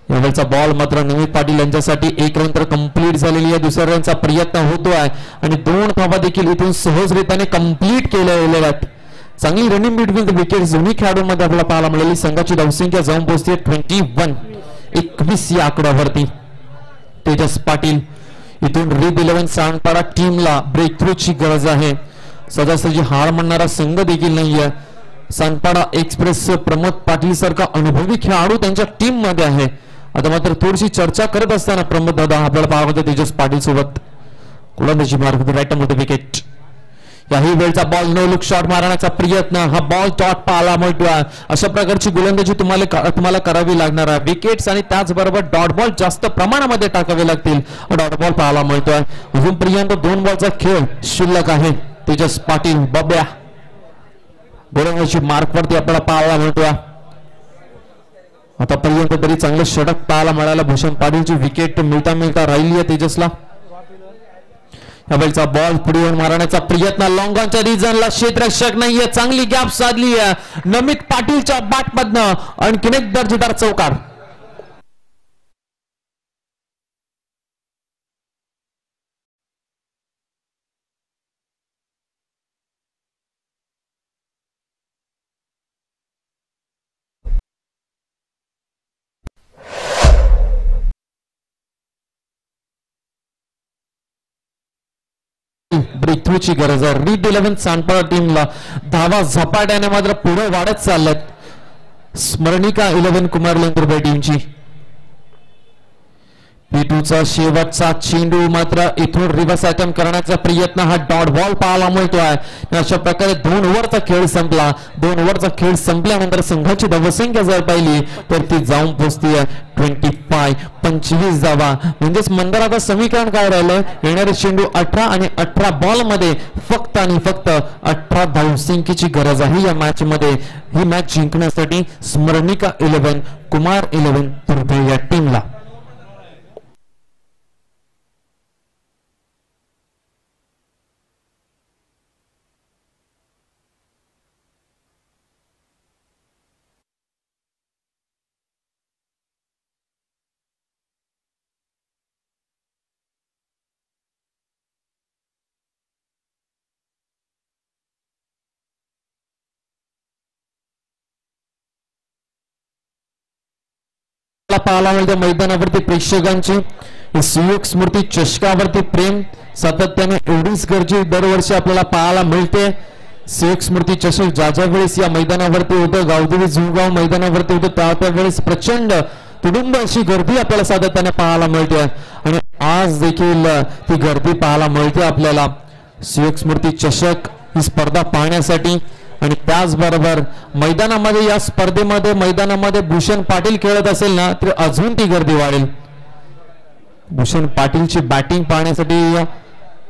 यावेळचा बॉल मात्र नमित पाटील यांच्यासाठी एक रन तर कंप्लीट झालेली आहे. दुसऱ्या रनचा प्रयत्न होतोय आणि 2 धावा देखील इथून सहजरित्याने कंप्लीट केल्या गेलेल्या आहेत. चांगली रनिंग बिटवीन द विकेट दोन्ही खेळाडूंमध्ये आपल्याला पाहायला मिळाली. संघाची धावसंख्या जाऊन पोहोचते 21 या आकड्यावरती. तेजस पाटील इथून रीड 11 सांडपाडा टीमला ब्रेक थ्रूची गरज आहे. सजासजी हार म्हणणारा संघ देखील नाहीये. सांडपाडा एक्सप्रेस प्रमोद पाटील सारखा अनुभवी खेळाडू त्यांच्या टीम मध्ये आहे. आता मात्र थोडीशी चर्चा करत असताना प्रमोद दादा आपल्याला पाहावं होतं तेजस पाटील सोबत. गोलंदाजी मार्ग राईट मोठे विकेट. याही वेळचा बॉल नो लुक शॉट मारण्याचा प्रयत्न, हा बॉल डॉट पाहायला मिळतोय. अशा प्रकारची गोलंदाजी तुम्हाला करावी लागणार आहे. विकेट्स आणि त्याचबरोबर डॉट बॉल जास्त प्रमाणामध्ये टाकावे लागतील. डॉट बॉल पाहायला मिळतोय. अजूनपर्यंत 2 बॉलचा खेळ शिल्लक आहे. तेजस पाटील बब्या गोलंदाजी मार्कवरती आपल्याला पाहायला मिळतोय. आतापर्यंत तरी चांगलं षटक पाहायला मिळालं. भूषण पाटीलची विकेट मिळता राहिली आहे तेजसला. यावेळचा बॉल पुढे मारण्याचा प्रयत्न, लॉंग ऑनच्या रिजनला क्षेत्ररक्षक नाहीये. चांगली गॅप साधली आहे नमित पाटीलच्या बॅटमधनं. आणखीन एक दर्जेदार चौकार. ब्रेक थ्रूची गरज आहे. रीड 11 सांडपाडा टीमला धावा झपाट्याने मात्र पुढे वाढत चालल्यात. स्मरणिका 11 कुमार लेंदुर्बे टीमची. P2चा शेवटचा चेंडू मात्र इथून रिव्हर्स अटेम्प्ट करण्याचा प्रयत्न, हा डॉट बॉल पाहायला मिळतोय. अशा प्रकारे 2 ओव्हरचा खेळ संपला. 2 ओव्हरचा खेळ संपल्यानंतर संघाची धावसंख्या जर पाहिली तर ती जाऊन पोहोचतीये 25 धावा. म्हणजेच मंदार आता समीकरण काय राहिलं, येणारे चेंडू 18 आणि 18 बॉल मध्ये फक्त आणि फक्त 18 धावसंख्येची गरज आहे या मॅच मध्ये. ही मॅच जिंकण्यासाठी स्मरणिका 11 कुमार 11 तुर्भे या टीमला. पाहायला मिळते मैदानावरती प्रेक्षकांची सुयोग स्मृती चषकावरती प्रेम सातत्याने एवढीच गरजे दरवर्षी आपल्याला पाहायला मिळते. सुयोग स्मृती चषक ज्या वेळेस या मैदानावरती होतं, गावदेवी जुळगाव मैदानावरती होतं, त्यावेळेस प्रचंड तुडुंब अशी गर्दी आपल्याला सातत्याने पाहायला मिळते. आणि आज देखील ती गर्दी पाहायला मिळते आपल्याला. सुयोग स्मृती चषक ही स्पर्धा पाहण्यासाठी आणि त्याचबरोबर मैदानामध्ये या स्पर्धेमध्ये मैदानामध्ये भूषण पाटील खेळत असेल ना तर अजून ती गर्दी वाढेल. भूषण पाटीलची बॅटिंग पाहण्यासाठी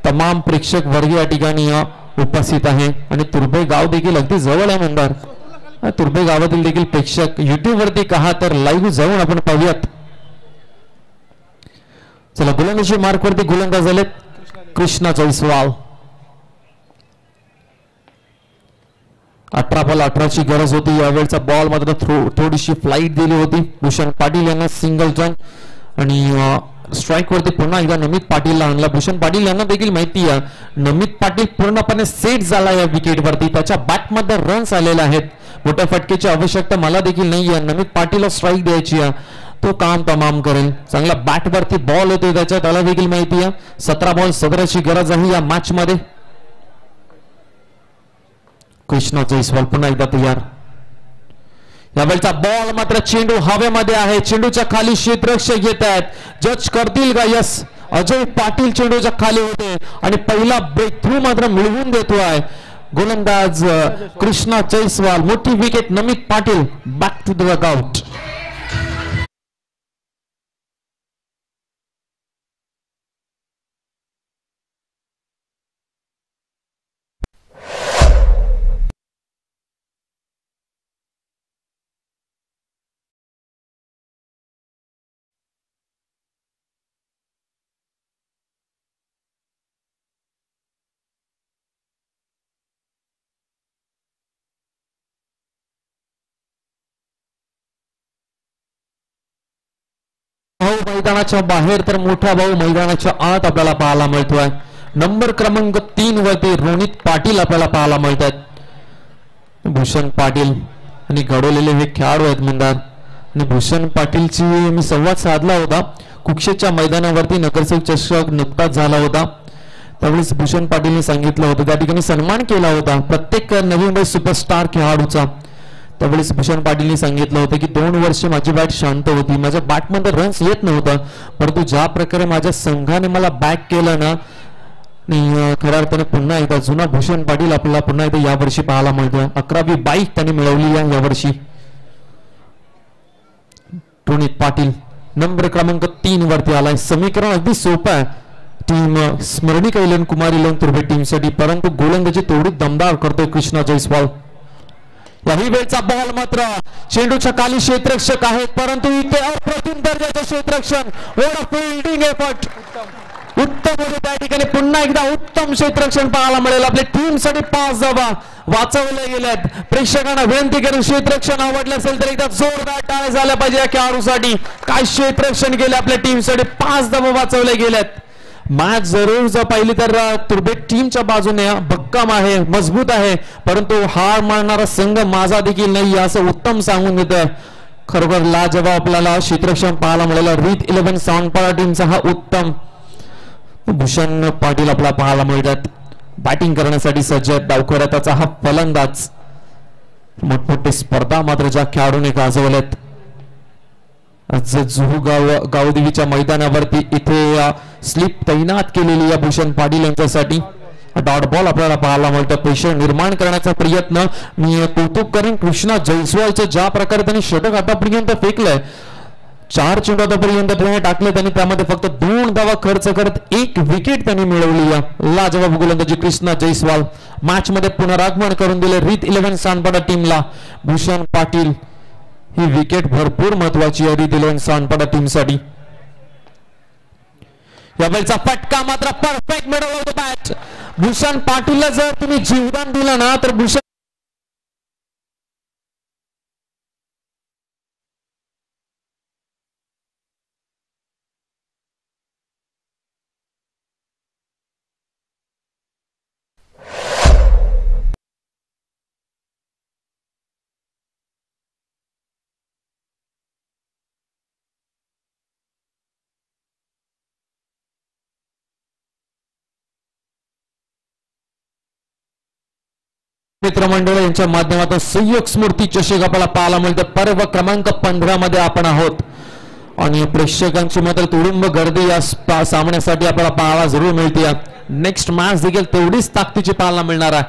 तमाम प्रेक्षक वर्ग या ठिकाणी उपस्थित आहे. आणि तुर्भे गाव देखील अगदी जवळ आहे मंदार. तुर्भे गावातील देखील प्रेक्षक युट्यूब वरती कहा तर लाईव्ह जाऊन आपण पाहूयात. चला गोलंदाजी मार्क वरती गोलंदाज झाले कृष्णा जयस्वाल. 18 बॉल 18ची गरज होती. यावेळचा बॉल मात्र थोडीशी फ्लाईट दिली होती. भूषण पाटील यांना सिंगल टर्न आणि स्ट्राईक वरती पुन्हा एकदा नमित पाटीलला आणला. भूषण पाटील यांना देखील माहिती आहे नमित पाटील पूर्णपणे सेट झाला या विकेट वरती. त्याच्या बॅट मध्ये रन्स आलेले आहेत. मोठ्या फटकेची आवश्यकता मला देखील नाहीये. नमित पाटीलला स्ट्राईक द्यायची आहे, तो काम तमाम करेल. चांगला बॅट वरती बॉल येतोय त्याच्या, त्याला देखील माहिती आहे 17 बॉल 17ची गरज आहे या मॅच मध्ये. कृष्णा जयस्वाल पुन्हा एकदा तयार. यावेळचा बॉल मात्र चेंडू हवेमध्ये आहे. चेंडूच्या खाली क्षेत्ररक्षक येत आहेत. जज करतील का? यस, अजय पाटील चेंडूच्या खाली होते आणि पहिला ब्रेक थ्रू मात्र मिळवून देतोय गोलंदाज कृष्णा जयस्वाल. मोठी wicket Namit Patil. Back to the workout. मैदानाच्या बाहेर तर मोठा भाऊ मैदानाच्या आत आपल्याला पाहायला मिळतोय. नंबर क्रमांक 3 वरती रोनित पाटील आपल्याला पाहायला मिळतात. भूषण पाटील आणि घडवलेले हे खेळाडू आहेत मंदार. आणि भूषण पाटीलची मी संवाद साधला होता. कुक्षेच्या मैदानावरती नगरसेवक चषक नुकताच झाला होता. त्यावेळेस भूषण पाटीलने सांगितलं होतं, त्या ठिकाणी सन्मान केला होता प्रत्येक नवी मुंबई सुपरस्टार खेळाडूचा. त्यावेळेस भूषण पाटीलने सांगितलं होतं की 2 वर्ष माझी बॅट शांत होती, माझ्या बॅटमध्ये रन्स येत नव्हतं, परंतु ज्या प्रकारे माझ्या संघाने मला बॅक केलं ना, आणि खऱ्या अर्थाने पुन्हा एकदा जुना भूषण पाटील आपल्याला पुन्हा एकदा यावर्षी पाहायला मिळतोय. 11वी बाईक त्यांनी मिळवली आहे यावर्षी. रोनित पाटील नंबर क्रमांक 3 वरती आलाय. समीकरण अगदी सोपं आहे. Team Smaranika eleven Kumar eleven Turbhe टीमसाठी, परंतु गोलंदाजी तेवढी दमदार करतोय कृष्णा जयस्वाल. याही वेळचा बॉल मात्र चेंडूच्या खाली क्षेत्ररक्षक आहेत, परंतु इथे अप्रतिम दर्जाचे क्षेत्ररक्षण. फिल्डिंग एफर्ट उत्तम होते त्या ठिकाणी. पुन्हा एकदा उत्तम क्षेत्ररक्षण पाहायला मिळेल. आपल्या टीमसाठी 5 धावा वाचवल्या गेल्यात. प्रेक्षकांना विनंती करून क्षेत्ररक्षण आवडलं असेल तर एकदा जोरदार टाळ्या झाल्या पाहिजे या खेळाडूसाठी. काय क्षेत्ररक्षण केले आपल्या टीमसाठी, 5 धावा वाचवल्या गेल्यात. मॅच जरूर जर पाहिली तर तुर्भे टीमच्या बाजूने भक्कम आहे, मजबूत आहे, परंतु हार मानणारा संघ माझा देखील नाही असं उत्तम सांगून देतोय. खरोखर लाजवाब आपल्याला क्षेत्ररक्षण पाहायला मिळालं. रीत 11 सावंतवाडा टीमचा हा उत्तम. भूषण पाटील आपल्याला पाहायला मिळतात. बॅटिंग करण्यासाठी सज्ज आहेत. डावखोऱ्याचा हा फलंदाज. मोठमोठी स्पर्धा मात्र ज्या खेळाडूने गाजवल्यात. जुहू गावदेवीच्या मैदानावरती इथे स्लिप तैनात केलेली या भूषण पाटील यांच्यासाठी. डॉट बॉल आपल्याला पाहायला मिळतं. प्रेशर निर्माण करण्याचा प्रयत्न. मी कौतुक करेन कृष्णा जयस्वालचं, ज्या प्रकारे त्यांनी षटक आतापर्यंत फेकलंय. 4 चेंडू आतापर्यंत त्याने टाकले. त्यांनी त्यामध्ये फक्त 2 धावा खर्च करत 1 विकेट त्यांनी मिळवली. या लाजवाब गोलंदाजी कृष्णा जयस्वाल. मॅच मध्ये पुनरागमन करून दिले रीत 11 सानपाडा टीमला. भूषण पाटील ही विकेट भरपूर महत्वाची आहे रीत 11 सानपाडा टीमसाठी. यावेळचा फटका मात्र perfect middle of the bat. Bhushan पाटीलला जर तुम्ही जीवदान दिलं ना तर भूषण मित्रमंडळ यांच्या माध्यमातून संयोग स्मृती चषक आपल्याला पाहायला मिळतं. पर्व क्रमांक 15 मध्ये आपण आहोत आणि प्रेक्षकांची मात्र तुडुंब गर्दी या सामन्यासाठी आपल्याला पाहायला जरूर मिळते. नेक्स्ट मॅच देखील तेवढीच ताकदीची पाहायला मिळणार आहे.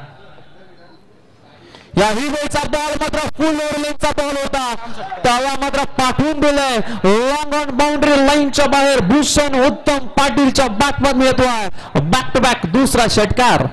याही वेळचा बॉल मात्र फुल ओव्हरलेनचा बॉल होता, त्याला मात्र पाठवून दिलाय लॉंग ऑन बाउंड्री लाईनच्या बाहेर. भूषण उत्तम पाटीलच्या बॅटमध्ये येतोय. बॅक टू बॅक दुसरा षटकार.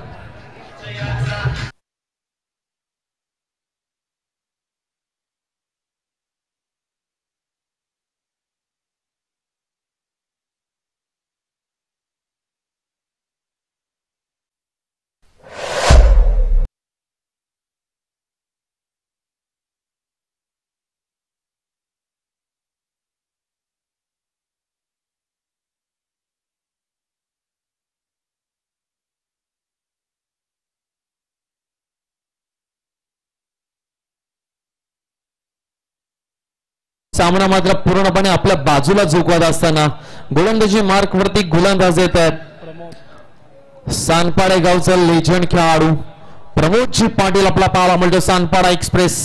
सामना मात्र पूर्णपणे आपल्या बाजूला झुकवत असताना गोलंदाजी मार्क वरती गोलंदाज येत आहेत. सानपाडा गावचा लेजंड खेळाडू प्रमोदजी पाटील आपला पाहायला मिळतो. सानपाडा एक्सप्रेस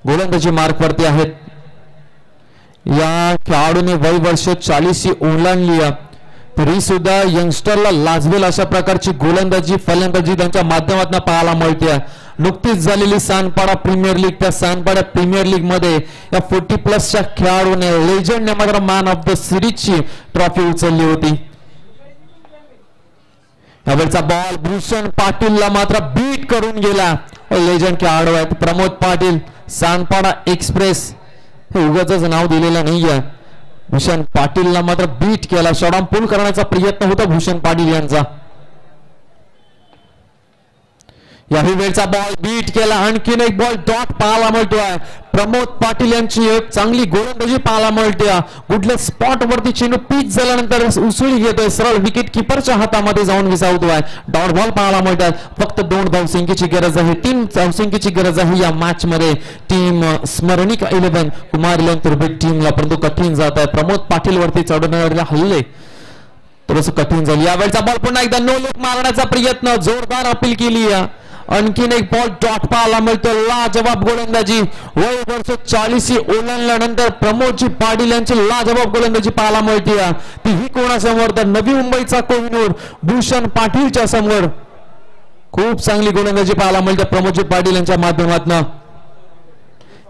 गोलंदाजी मार्क वरती आहेत. या खेळाडूने वय वर्ष 40 ओलांडली तरी सुद्धा यंगस्टरला लाजवेल अशा प्रकारची गोलंदाजी फलंदाजी त्यांच्या माध्यमातून पाहायला मिळते. नुकतीच झालेली सानपाडा प्रीमियर लीग, त्या सानपाडा प्रीमियर लीग मध्ये या 40+ खेळाडूने लेजंडने मात्र मॅन ऑफ द सिरीजची ट्रॉफी उचलली होती. यावेळचा बॉल भूषण पाटीलला मात्र बीट करून गेला. लेजंड खेळाडू आहेत प्रमोद पाटील. सानपाडा एक्सप्रेस हे उगाचच नाव दिलेलं नाहीये. भूषण पाटीलला मात्र बीट केला. शॉर्टआर्म पुल करण्याचा प्रयत्न होता भूषण पाटील यांचा. याही वेळचा बॉल बीट केला, आणखीन एक बॉल डॉट पाहायला मिळतोय. प्रमोद पाटील यांची एक चांगली गोलंदाजी पाहायला मिळते. कुठल्या स्पॉट वरती चेंडू पिच झाल्यानंतर उसळी घेतोय, सरळ विकेट किपरच्या हातामध्ये जाऊन विसावतोय. डॉट बॉल पाहायला मिळतात. फक्त 2 धावसंख्येची गरज आहे, 3 धावसंख्येची गरज आहे या मॅच मध्ये टीम स्मरणिक 11 कुमार 11 तुर्भे टीमला, परंतु कठीण जात आहे. प्रमोद पाटील वरती चढवणारे हल्ले थोडस कठीण झाले. यावेळचा बॉल पुन्हा एकदा नो लुक मारण्याचा प्रयत्न, जोरदार अपील केली. आणखीन एक बॉल डॉट पाहायला मिळतो. लाजवाब गोलंदाजी, वय वर्ष 40 ओलांडल्यानंतर प्रमोदजी पाटील यांची लाजवाब गोलंदाजी पाहायला मिळते. तीही कोणासमोर तर नवी मुंबईचा कोहिनूर भूषण पाटीलच्या समोर खूप चांगली गोलंदाजी पाहायला मिळते प्रमोदजी पाटील यांच्या माध्यमातून.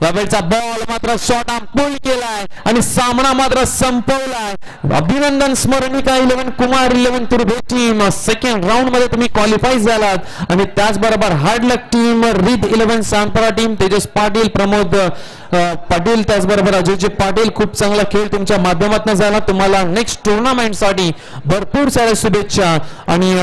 यावेळचा बॉल मात्र शॉर्ट आर्म पुल केलाय आणि सामना मात्र संपवलाय. अभिनंदन Smaranika 11 Kumar 11 Turbhe team, second round मध्ये तुम्ही क्वालिफाय झालात. आणि त्याचबरोबर हार्ड लक टीम, रिद 11 सांतरा टीम, तेजस पाटील, प्रमोद पाटील, त्याचबरोबर अजयजी पाटील, खूप चांगला खेळ तुमच्या माध्यमातून झाला. तुम्हाला नेक्स्ट टुर्नामेंट साठी भरपूर साऱ्या शुभेच्छा. आणि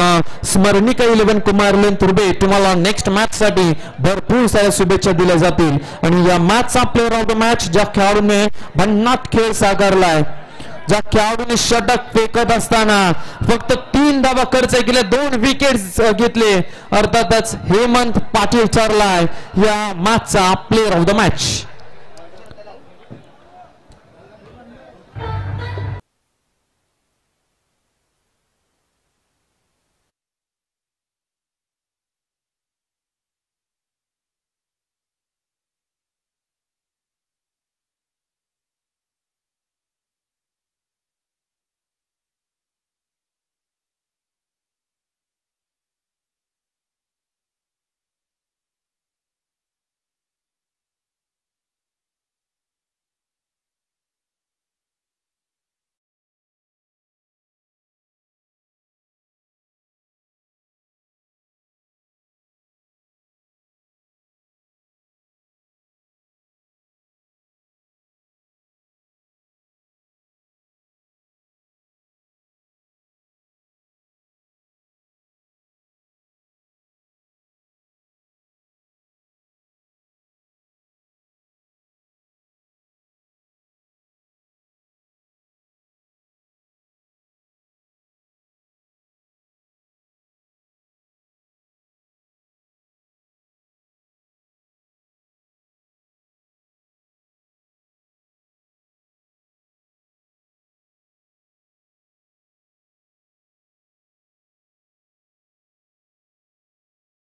स्मरणिका 11 कुमार 11 तुर्भे तुम्हाला नेक्स्ट मॅच साठी भरपूर साऱ्या शुभेच्छा दिल्या जातील. आणि या मॅचचा प्लेअर ऑफ द मॅच ज्या खेळाडूने भन्नाट खेळ साकारलाय, ज्या खेळाडूने षटक फेकत असताना फक्त 3 धावा खर्च केले, 2 विकेट्स घेतले, अर्थातच हेमंत पाटील ठरलाय या मॅचचा प्लेअर ऑफ द मॅच.